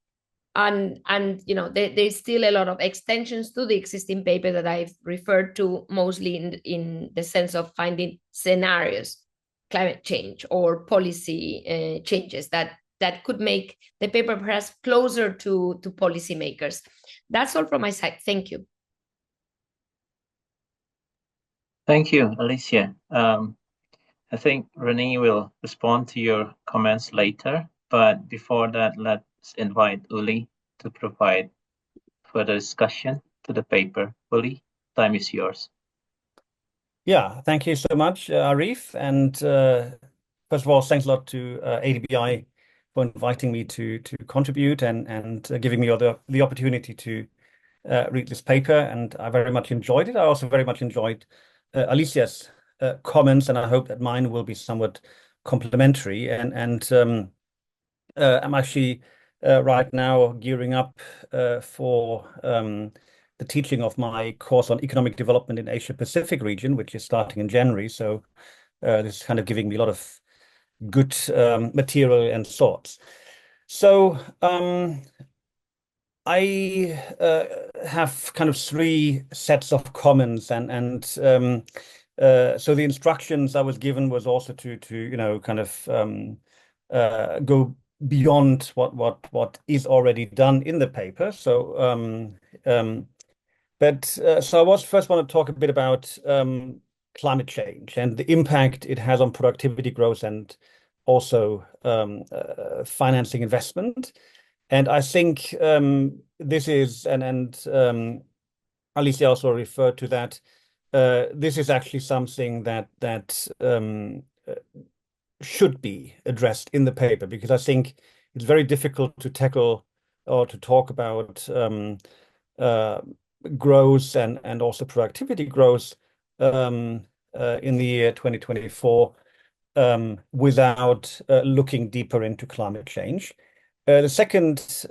there's still a lot of extensions to the existing paper that I've referred to, mostly in the sense of finding scenarios, climate change or policy changes that could make the paper perhaps closer to policymakers. That's all from my side. Thank you. Thank you, Alicia. I think Renee will respond to your comments later, but before that, let's invite Uli to provide further discussion. to the paper. Uli, time is yours. Yeah, thank you so much, Arief. And first of all, thanks a lot to ADBI for inviting me to contribute and giving me the opportunity to read this paper. And I very much enjoyed it. I also very much enjoyed Alicia's comments, and I hope that mine will be somewhat complementary. And I'm actually right now gearing up for the teaching of my course on economic development in Asia Pacific region, which is starting in January. So this is kind of giving me a lot of good material and thoughts. So I have kind of three sets of comments, and so the instructions I was given was also to kind of go beyond what is already done in the paper. So so I was first want to talk a bit about climate change and the impact it has on productivity growth and also financing investment. And I think this is, and Alicia also referred to that, this is actually something that should be addressed in the paper, because I think it's very difficult to tackle or to talk about growth and also productivity growth in the year 2024 without looking deeper into climate change. The second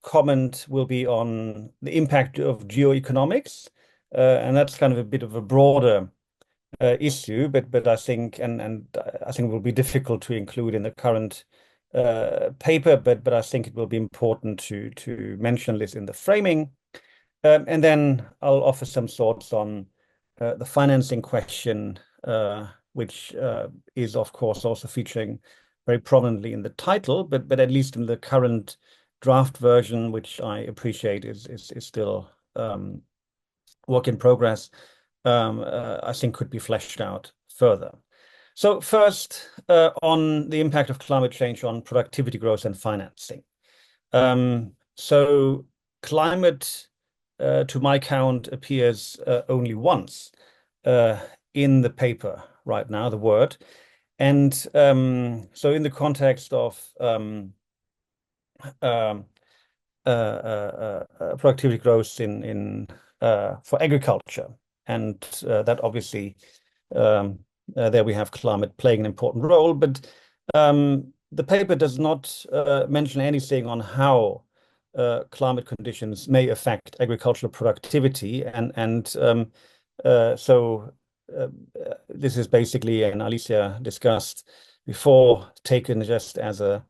comment will be on the impact of geoeconomics, and that's kind of a bit of a broader issue, but I think and I think it will be difficult to include in the current paper, but I think it will be important to mention this in the framing. And then I'll offer some thoughts on the financing question, which is, of course, also featuring very prominently in the title, but at least in the current draft version, which I appreciate is still work in progress, I think could be fleshed out further. So first, on the impact of climate change on productivity growth and financing. So climate, to my count, appears only once in the paper right now, the word. And so in the context of productivity growth in for agriculture, and that obviously there we have climate playing an important role, but the paper does not mention anything on how climate conditions may affect agricultural productivity, and so this is basically, and Alicia discussed before, taken just as an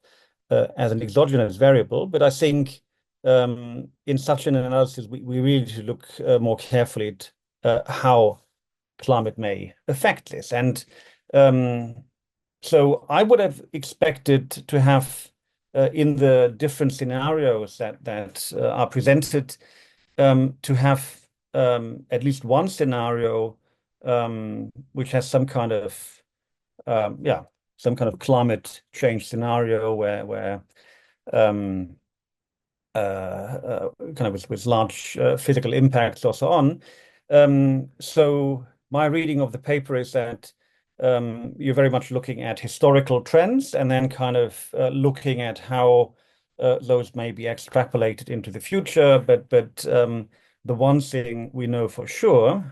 exogenous variable. But I think in such an analysis, we really should look more carefully at how climate may affect this. And so I would have expected to have in the different scenarios that are presented to have at least one scenario which has some kind of climate change scenario where kind of with large physical impacts or so on. So my reading of the paper is that you're very much looking at historical trends and then kind of looking at how those may be extrapolated into the future. But the one thing we know for sure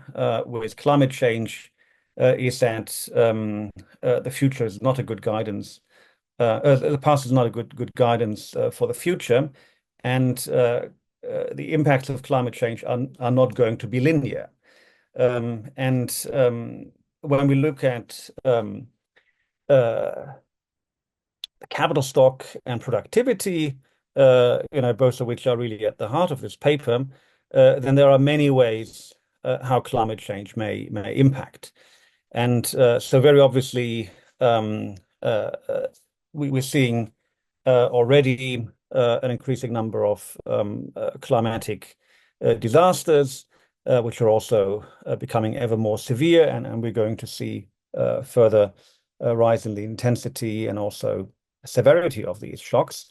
with climate change is that the future is not a good guidance. The past is not a good guidance for the future, and the impacts of climate change are not going to be linear. And when we look at capital stock and productivity, both of which are really at the heart of this paper, then there are many ways how climate change may impact. And so very obviously, we're seeing already an increasing number of climatic disasters, which are also becoming ever more severe, and we're going to see further rise in the intensity and also severity of these shocks.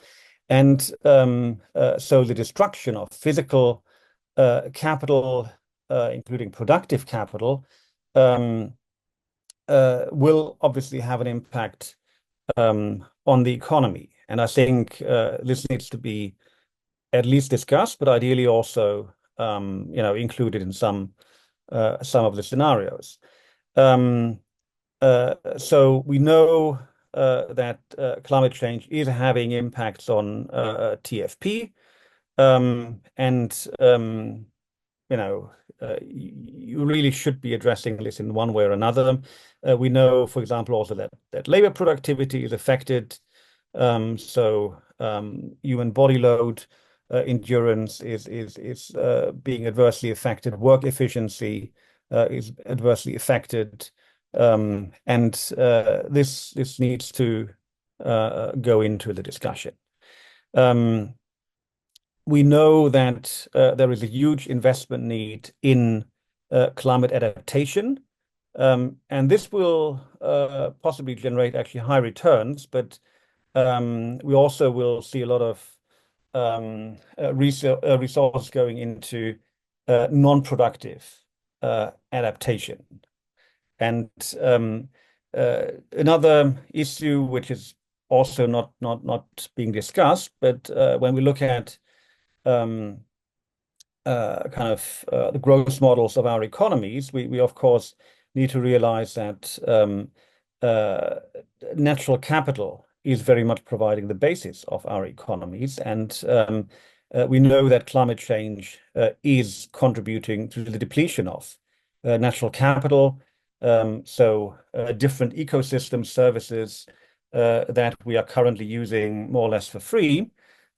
And so the destruction of physical capital, including productive capital, will obviously have an impact on the economy. And I think this needs to be at least discussed, but ideally also included in some of the scenarios. So we know that climate change is having impacts on TFP, and you really should be addressing this in one way or another. We know, for example, also that labor productivity is affected. So human body load endurance is being adversely affected. Work efficiency is adversely affected, and this needs to go into the discussion. We know that there is a huge investment need in climate adaptation, and this will possibly generate actually high returns, but we also will see a lot of resources going into non-productive adaptation. And another issue which is also not being discussed, but when we look at kind of the growth models of our economies, we of course need to realize that natural capital is very much providing the basis of our economies, and we know that climate change is contributing to the depletion of natural capital. So different ecosystem services that we are currently using more or less for free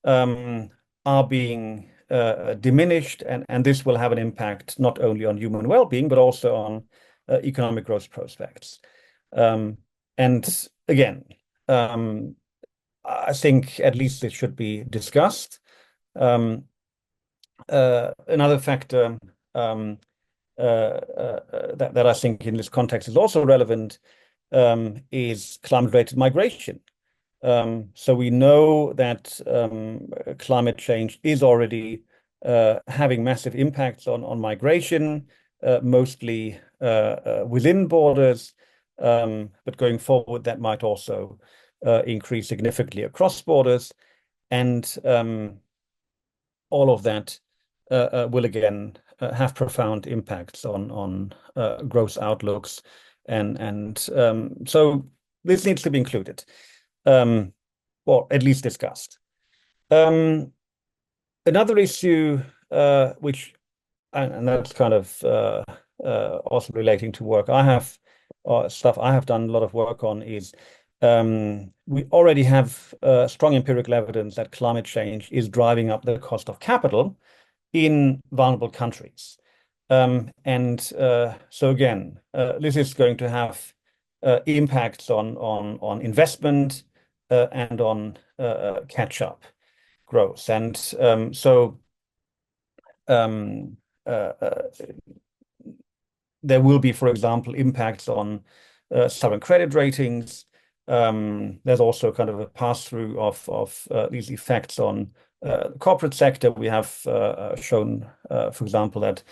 are being diminished, and this will have an impact not only on human well-being, but also on economic growth prospects. And again, I think at least it should be discussed. Another factor that I think in this context is also relevant is climate-related migration. So we know that climate change is already having massive impacts on migration, mostly within borders, but going forward, that might also increase significantly across borders. And all of that will again have profound impacts on growth outlooks. And so this needs to be included, or at least discussed. Another issue, which, and that's kind of also relating to work I have, stuff I have done a lot of work on, is we already have strong empirical evidence that climate change is driving up the cost of capital in vulnerable countries. And so again, this is going to have impacts on investment and on catch-up growth. And so there will be, for example, impacts on sovereign credit ratings. There's also kind of a pass-through of these effects on the corporate sector. We have shown, for example, that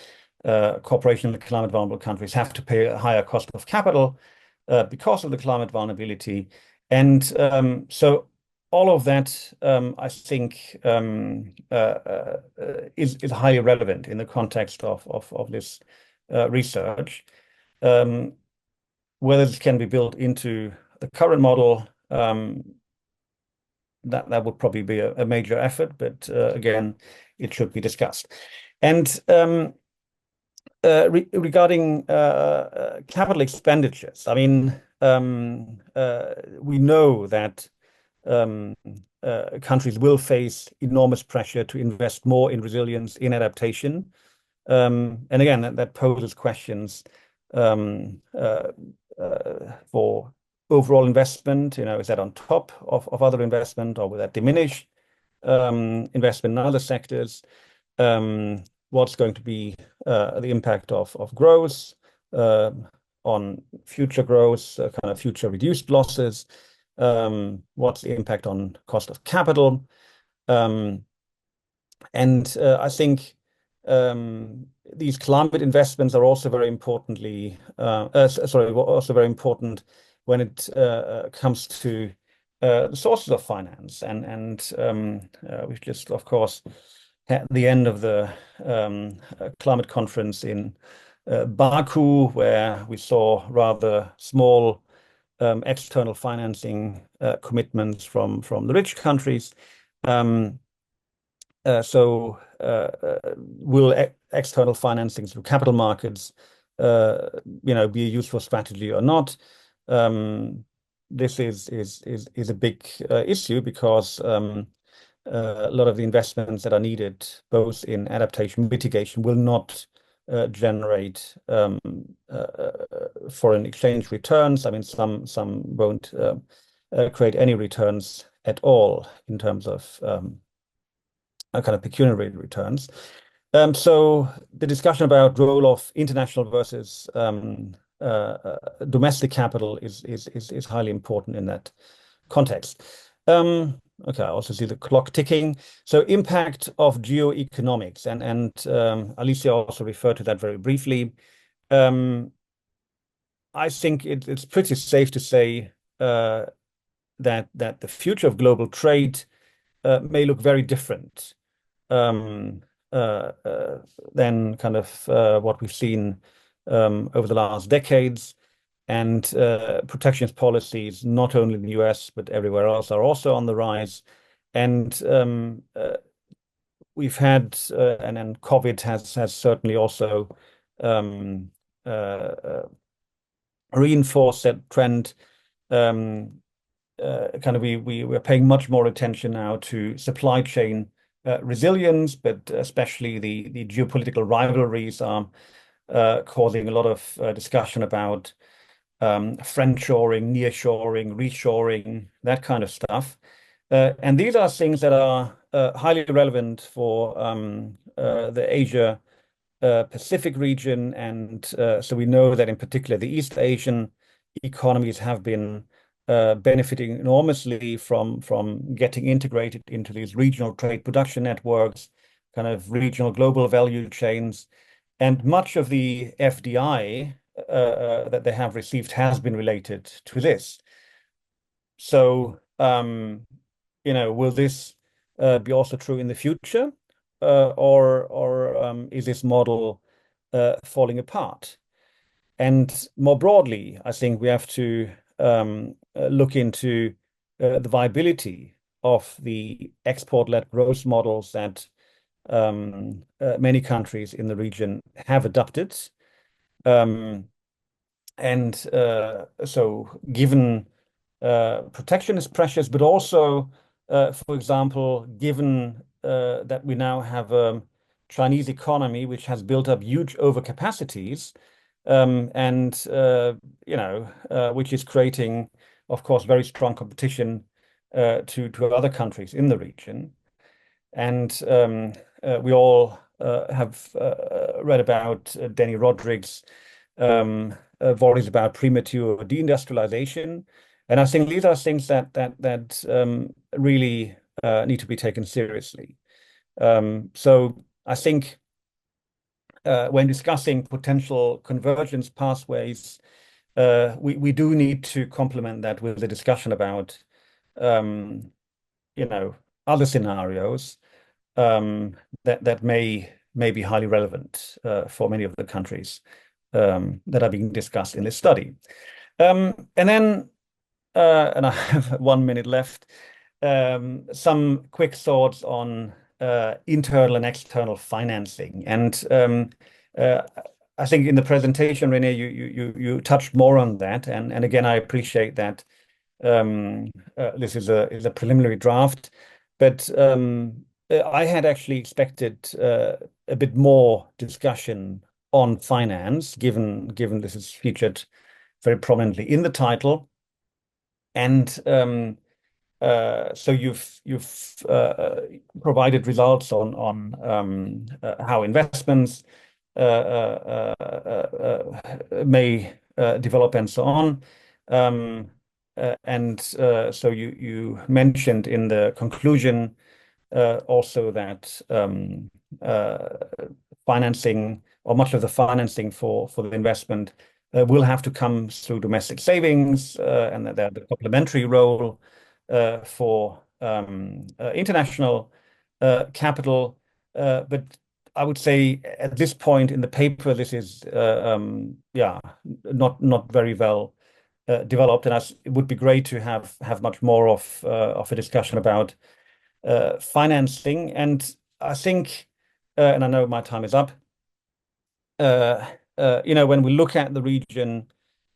corporations in the climate vulnerable countries have to pay a higher cost of capital because of the climate vulnerability. And so all of that, I think, is highly relevant in the context of this research. Whether this can be built into the current model, that would probably be a major effort, but again, it should be discussed. And regarding capital expenditures, I mean, we know that countries will face enormous pressure to invest more in resilience, in adaptation. And again, that poses questions for overall investment. Is that on top of other investment, or will that diminish investment in other sectors? What's going to be the impact of growth on future growth, kind of future reduced losses? What's the impact on cost of capital? And I think these climate investments are also very importantly, also very important when it comes to the sources of finance, and we've just, of course, at the end of the climate conference in Baku, where we saw rather small external financing commitments from the rich countries. Will external financing through capital markets, be a useful strategy or not? This is a big issue because a lot of the investments that are needed, both in adaptation mitigation, will not generate foreign exchange returns. I mean, some won't create any returns at all in terms of kind of pecuniary returns. So the discussion about role of international versus domestic capital is highly important in that context. Okay, I also see the clock ticking. So impact of geoeconomics, and Alicia also referred to that very briefly. I think it's pretty safe to say that the future of global trade may look very different than kind of what we've seen over the last decades. And protectionist policies, not only in the US, but everywhere else, are also on the rise. And we've had, and then COVID has certainly also reinforced that trend. Kind of we're paying much more attention now to supply chain resilience, but especially the geopolitical rivalries are causing a lot of discussion about friendshoring, nearshoring, reshoring, that kind of stuff. And these are things that are highly relevant for the Asia Pacific region. And so we know that in particular, the East Asian economies have been benefiting enormously from getting integrated into these regional trade production networks, kind of regional global value chains. And much of the FDI that they have received has been related to this. So, will this be also true in the future, or is this model falling apart? And more broadly, I think we have to look into the viability of the export-led growth models that many countries in the region have adopted. So given protectionist pressures, but also, for example, given that we now have a Chinese economy which has built up huge overcapacities, which is creating, of course, very strong competition to other countries in the region. And we all have read about Denny Roderick's worries about premature deindustrialization. And I think these are things that really need to be taken seriously. So I think when discussing potential convergence pathways, we do need to complement that with the discussion about other scenarios that may be highly relevant for many of the countries that are being discussed in this study. And then, and I have 1 minute left, some quick thoughts on internal and external financing. And I think in the presentation, Renee, you touched more on that. And again, I appreciate that this is a preliminary draft, but I had actually expected a bit more discussion on finance, given this is featured very prominently in the title. And so you've provided results on how investments may develop and so on. So you mentioned in the conclusion also that financing, or much of the financing for the investment will have to come through domestic savings, and that the complementary role for international capital. But I would say at this point in the paper, this is not very well developed, and it would be great to have much more of a discussion about financing. And I think, and I know my time is up. When we look at the region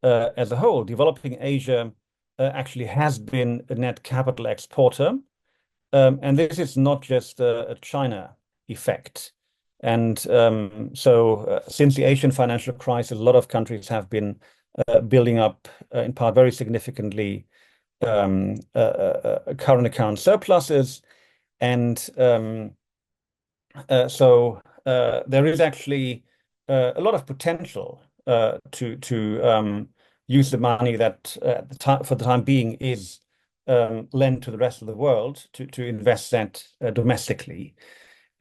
as a whole, developing Asia actually has been a net capital exporter, and this is not just a China effect. And so since the Asian financial crisis, a lot of countries have been building up, in part very significantly, current account surpluses. And so there is actually a lot of potential to use the money that for the time being is lent to the rest of the world to invest that domestically.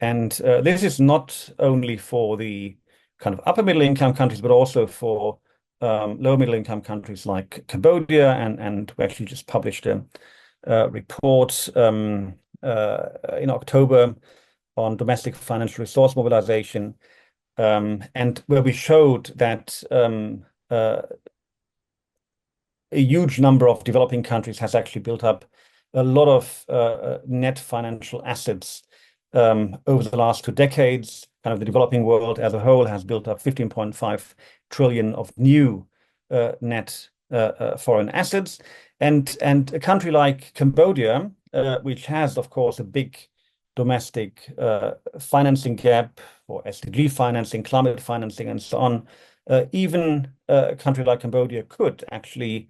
And this is not only for the kind of upper middle income countries, but also for lower middle income countries like Cambodia. And we actually just published a report in October on domestic financial resource mobilization, and where we showed that a huge number of developing countries has actually built up a lot of net financial assets over the last 2 decades. Kind of the developing world as a whole has built up 15.5 trillion of new net foreign assets. And a country like Cambodia, which has, of course, a big domestic financing gap for SDG financing, climate financing, and so on, even a country like Cambodia could actually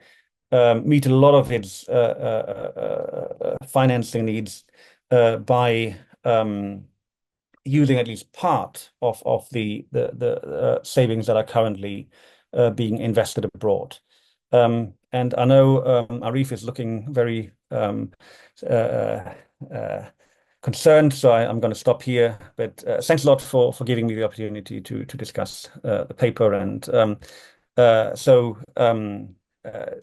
meet a lot of its financing needs by using at least part of the savings that are currently being invested abroad. And I know Arief is looking very concerned, so I'm going to stop here. But thanks a lot for giving me the opportunity to discuss the paper. And the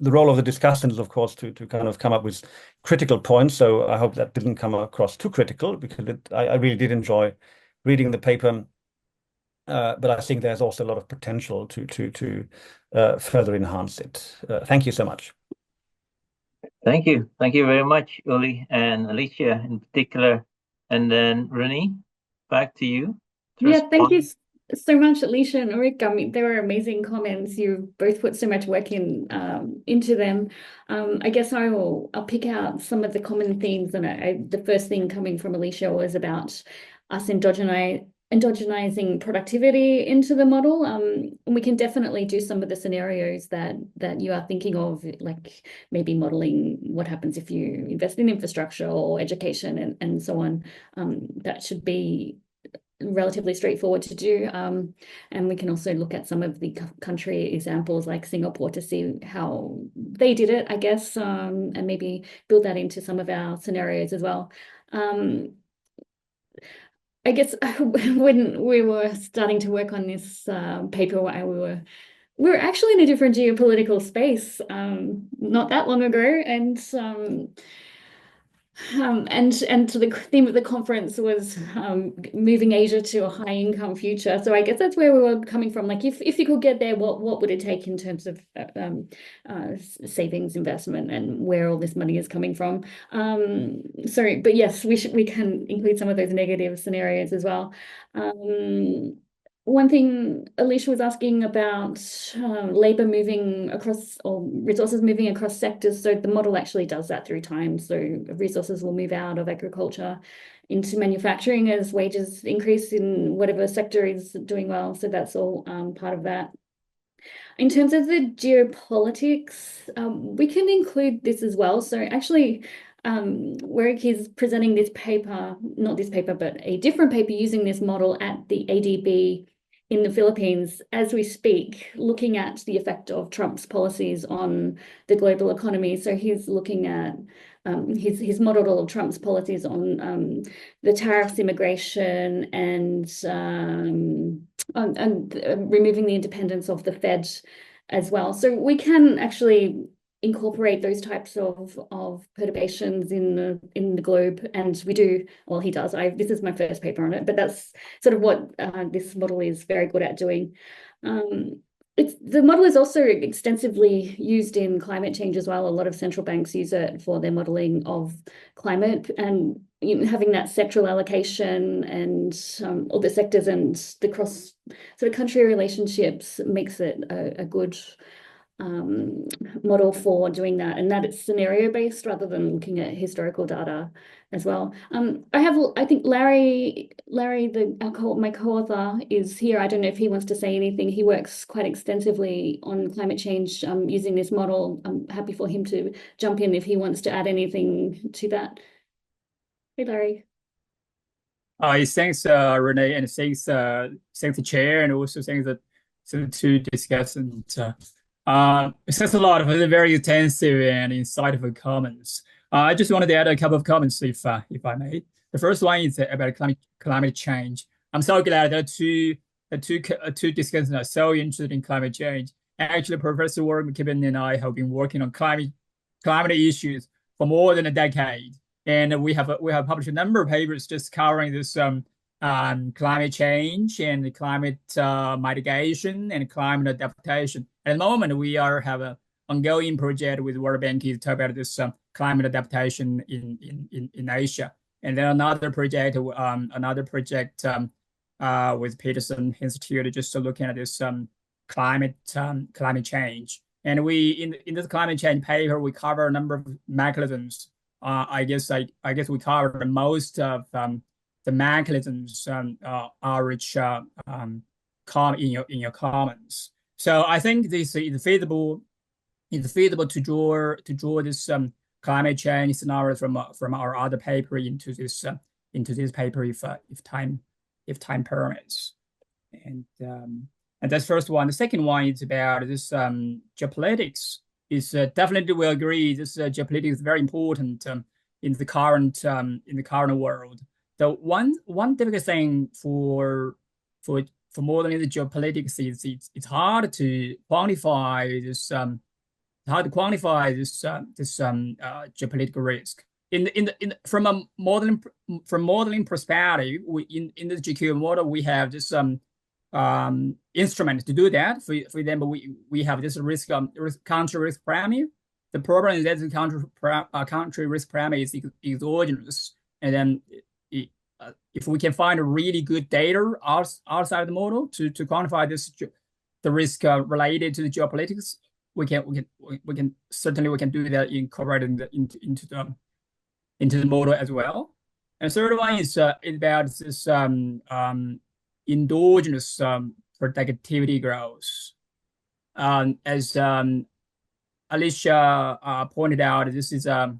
role of the discussant is, of course, to kind of come up with critical points. So I hope that didn't come across too critical, because I really did enjoy reading the paper. But I think there's also a lot of potential to further enhance it. Thank you so much. Thank you. Thank you very much, Uli and Alicia in particular. And then Renee, back to you. Yeah, thank you so much, Alicia and Ulrich. I mean, they were amazing comments. You both put so much work into them. I guess I'll pick out some of the common themes. And the first thing coming from Alicia was about us endogenizing productivity into the model. And we can definitely do some of the scenarios that you are thinking of, like maybe modeling what happens if you invest in infrastructure or education and so on. That should be relatively straightforward to do. And we can also look at some of the country examples like Singapore to see how they did it, I guess, and maybe build that into some of our scenarios as well. I guess when we were starting to work on this paper, we were actually in a different geopolitical space not that long ago, and the theme of the conference was moving Asia to a high income future. So I guess that's where we were coming from. Like, if you could get there, what would it take in terms of savings, investment, and where all this money is coming from? But yes, we can include some of those negative scenarios as well. One thing Alicia was asking about labor moving across, or resources moving across sectors. So the model actually does that through time. So resources will move out of agriculture into manufacturing as wages increase in whatever sector is doing well. So that's all part of that. In terms of the geopolitics, we can include this as well. So actually, Ulrich is presenting this paper, not this paper, but a different paper using this model at the ADBI in the Philippines as we speak, looking at the effect of Trump's policies on the global economy. So he's looking at he's modeled all of Trump's policies on the tariffs, immigration, and removing the independence of the Fed as well. So we can actually incorporate those types of perturbations in the globe, and we do. Well, he does. This is my first paper on it, but that's sort of what this model is very good at doing. The model is also extensively used in climate change as well. A lot of central banks use it for their modeling of climate, and having that sectoral allocation and all the sectors and the cross sort of country relationships makes it a good model for doing that, and that it's scenario based rather than looking at historical data as well. I think Larry, my co-author, is here. I don't know if he wants to say anything. He works quite extensively on climate change using this model. I'm happy for him to jump in if he wants to add anything to that. Hey, Larry. Thanks, Renee, and thanks the chair, and also thanks the two discussants. Thanks a lot for the very intensive and insightful comments. I just wanted to add a couple of comments, if I may. The first one is about climate change. I'm so glad that two discussants are so interested in climate change. Actually, Professor Fry-McKibbin and I have been working on climate issues for more than a decade, and we have published a number of papers just covering this climate change and climate mitigation and climate adaptation. At the moment, we have an ongoing project with World Bank to talk about this climate adaptation in Asia, and then another project with Peterson Institute just looking at this climate change. And we in this climate change paper we cover a number of mechanisms. I guess we covered most of the mechanisms Ulrich in your comments. So I think this is feasible to draw this climate change scenario from our other paper into this paper if time permits. And that's first one. The second one is about this geopolitics. Is definitely we agree this geopolitics is very important in the current world. The one difficult thing for modeling the geopolitics is it's hard to quantify this geopolitical risk. From a modeling perspective, in the GQ model we have this instrument to do that. For example, we have this country risk premium. The problem is that the country risk premium is exogenous, and then if we can find a really good data outside the model to quantify the risk related to the geopolitics, we can certainly do that incorporating into the model as well. And the third one is about this endogenous productivity growth. As Alicia pointed out, this is I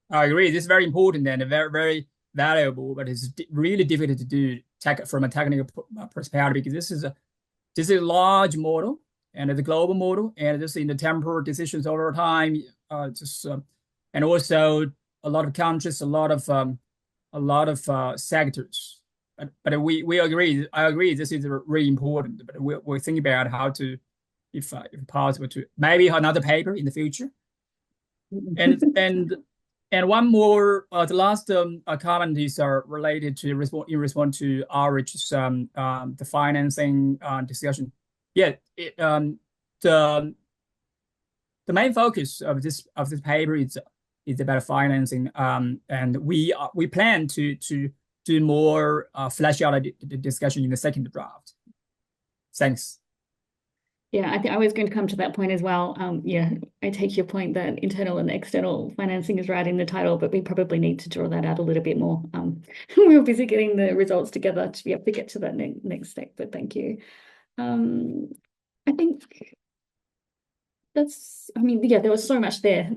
agree. This is very important and very very valuable, but it's really difficult to do from a technical perspective because this is a large model and it's a global model, and this in the temporal decisions over time. And also a lot of countries, a lot of sectors. But we agree. I agree. This is really important. But we're thinking about how to, if possible, to maybe another paper in the future. And one more. The last comment is related to response to Ulrich's the financing discussion. Yeah, the main focus of this paper is about financing. And we plan to do more flesh out the discussion in the second draft. Thanks. Yeah, I think I was going to come to that point as well. Yeah, I take your point that internal and external financing is right in the title, but we probably need to draw that out a little bit more. We were busy getting the results together to be able to get to that next step, but thank you. I think yeah, there was so much there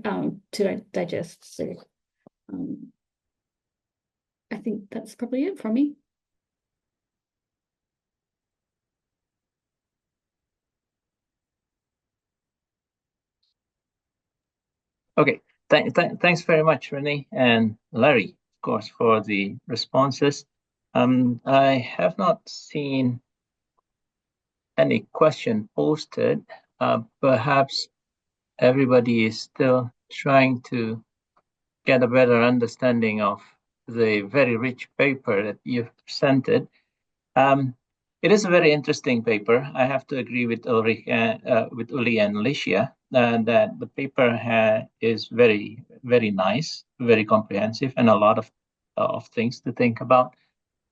to digest. So I think that's probably it from me. Okay, Thanks very much, Renee and Larry, of course, for the responses. I have not seen any question posted. Perhaps everybody is still trying to get a better understanding of the very rich paper that you've presented. It is a very interesting paper. I have to agree with Ulrich, with Uli and Alicia, that the paper is very, very nice, very comprehensive, and a lot of things to think about.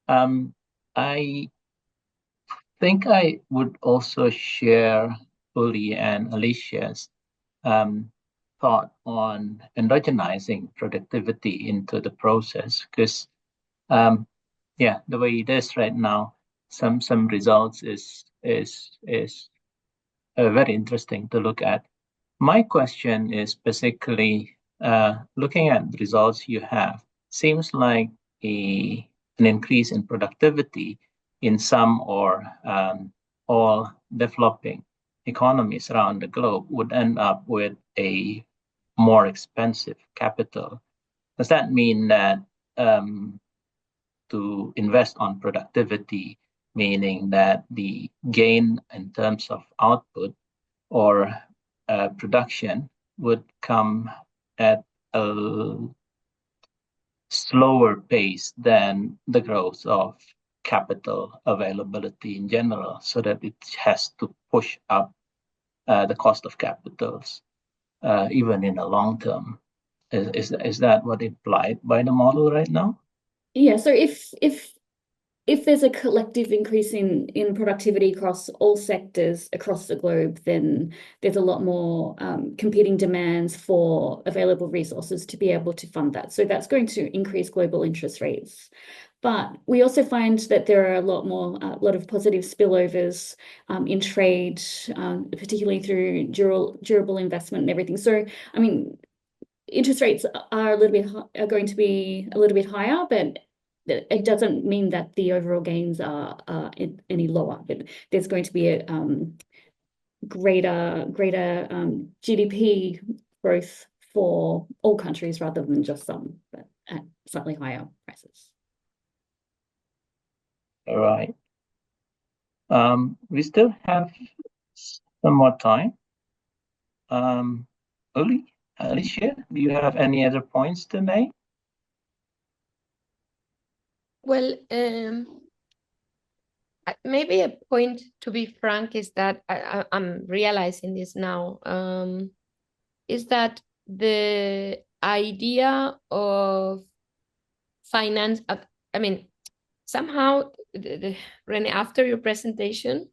I think I would also share Uli and Alicia's thought on endogenizing productivity into the process, because the way it is right now, some results is very interesting to look at. My question is basically looking at the results you have. Seems like an increase in productivity in some or all developing economies around the globe would end up with a more expensive capital. Does that mean that to invest on productivity, meaning that the gain in terms of output or production would come at a slower pace than the growth of capital availability in general, so that it has to push up the cost of capitals even in the long term? Is that what implied by the model right now? Yeah, so if there's a collective increase in productivity across all sectors across the globe, then there's a lot more competing demands for available resources to be able to fund that. So that's going to increase global interest rates. But we also find that there are a lot of positive spillovers in trade, particularly through durable investment and everything. So, I mean, interest rates are going to be a little bit higher, but it doesn't mean that the overall gains are any lower. There's going to be a greater GDP growth for all countries rather than just some, but at slightly higher prices. All right. We still have some more time. Uli, Alicia, do you have any other points to make? Well, maybe a point, to be frank, is that I'm realizing this now, is that the idea of finance, I mean, somehow, Renee, after your presentation,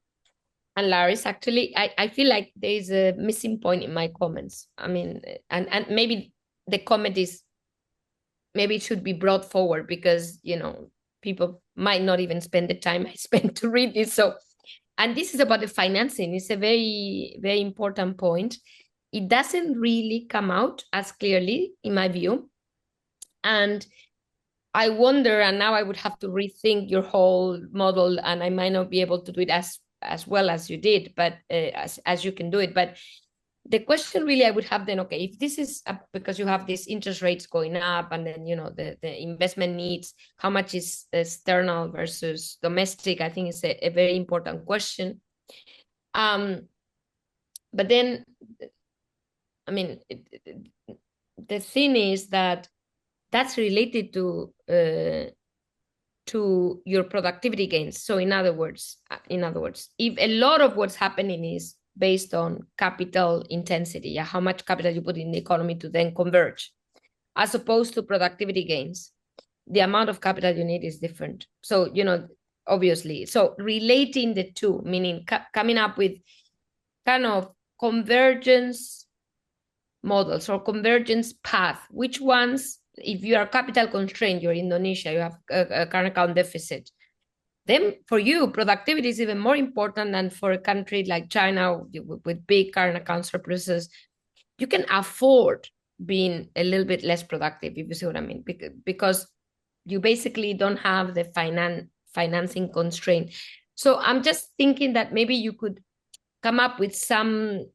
and Larry's actually, I feel like there's a missing point in my comments. I mean, and maybe the comment is, maybe it should be brought forward because, people might not even spend the time I spent to read this. So, and this is about the financing. It's a very, very important point. It doesn't really come out as clearly, in my view. And I wonder, and now I would have to rethink your whole model, and I might not be able to do it as well as you did, but as you can do it. But the question really I would have then, okay, if this is because you have these interest rates going up, and then, the investment needs, how much is external versus domestic? I think it's a very important question. But then, I mean, the thing is that that's related to your productivity gains. So in other words, if a lot of what's happening is based on capital intensity, how much capital you put in the economy to then converge, as opposed to productivity gains, the amount of capital you need is different. So, obviously, so relating the two, meaning coming up with kind of convergence models or convergence path, which ones, if you are capital constrained, you're Indonesia, you have a current account deficit, then for you, productivity is even more important than for a country like China with big current account surpluses. You can afford being a little bit less productive, if you see what I mean, because you basically don't have the financing constraint. So I'm just thinking that maybe you could come up with some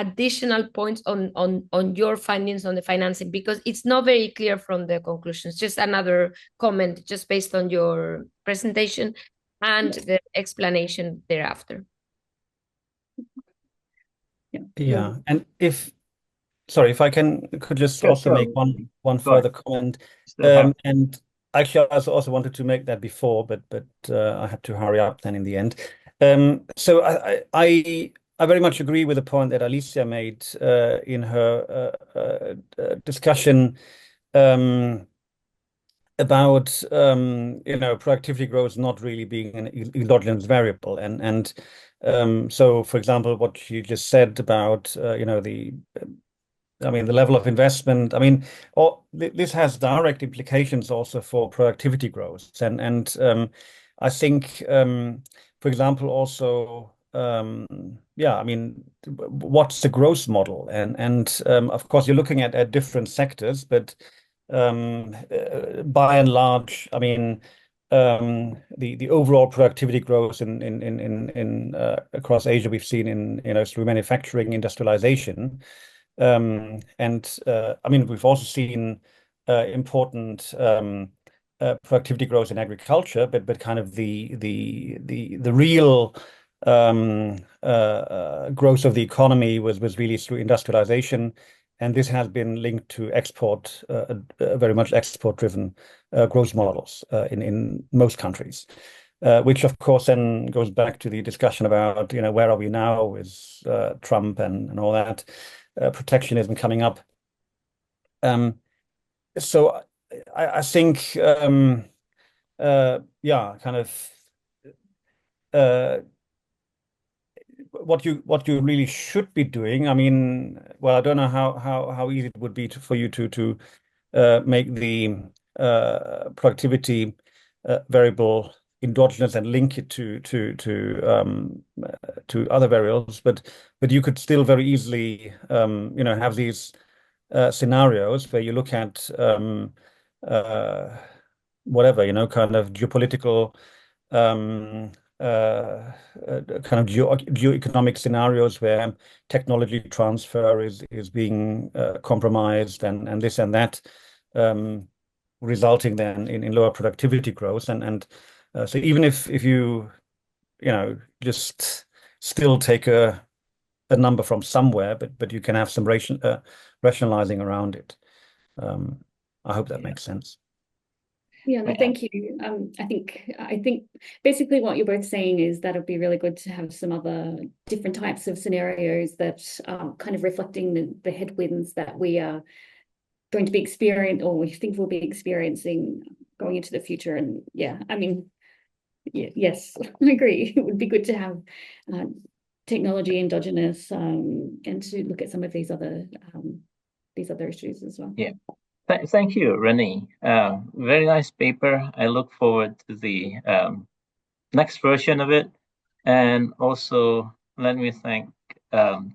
additional points on your findings on the financing, because it's not very clear from the conclusions. Just another comment, just based on your presentation and the explanation thereafter. Yeah, and sorry, if I could just also make one further comment. And actually, I also wanted to make that before, but I had to hurry up then in the end. So I very much agree with the point that Alicia made in her discussion about productivity growth not really being an endogenous variable, and so for example, what you just said about the level of investment. This has direct implications also for productivity growth, and I think, for example, also, what's the growth model? And of course, you're looking at different sectors, but by and large, the overall productivity growth in across Asia we've seen through manufacturing, industrialization. We've also seen important productivity growth in agriculture, but kind of the real growth of the economy was really through industrialization, and this has been linked to export, very much export-driven growth models in most countries. Which of course then goes back to the discussion about where are we now with Trump and all that. Protectionism coming up. So I think, what you really should be doing. Well, I don't know how easy it would be for you to make the productivity variable endogenous and link it to other variables, but you could still very easily have these scenarios where you look at whatever kind of geopolitical kind of geoeconomic scenarios where technology transfer is being compromised and this and that, resulting then in lower productivity growth, and so even if you just still take a number from somewhere, but you can have some rationalizing around it. I hope that makes sense. Yeah, no, thank you. I think basically what you're both saying is that it'd be really good to have some other different types of scenarios that kind of reflecting the headwinds that we are going to be experiencing, or we think we'll be experiencing going into the future. And yes, I agree. It would be good to have technology endogenous and to look at some of these other issues as well. Yeah. Thank you, Renee. Very nice paper. I look forward to the next version of it. And also, let me thank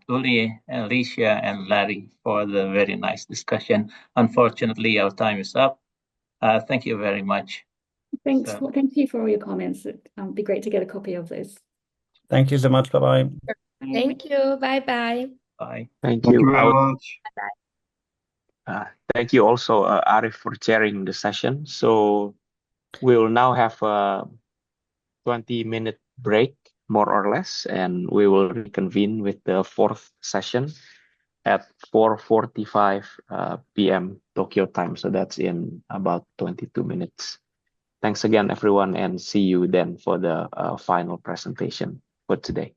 Uli, Alicia, and Larry for the very nice discussion. Unfortunately, our time is up. Thank you very much. Thanks. Well, thank you for all your comments. It'd be great to get a copy of this. Thank you so much. Bye-bye. Thank you. Bye-bye. Bye. Thank you very much. Thank you also, Arief, for chairing the session. So we'll now have a 20-minute break, more or less, and we will reconvene with the fourth session at 4:45 p.m. Tokyo time. So that's in about 22 minutes. Thanks again, everyone, and see you then for the final presentation for today.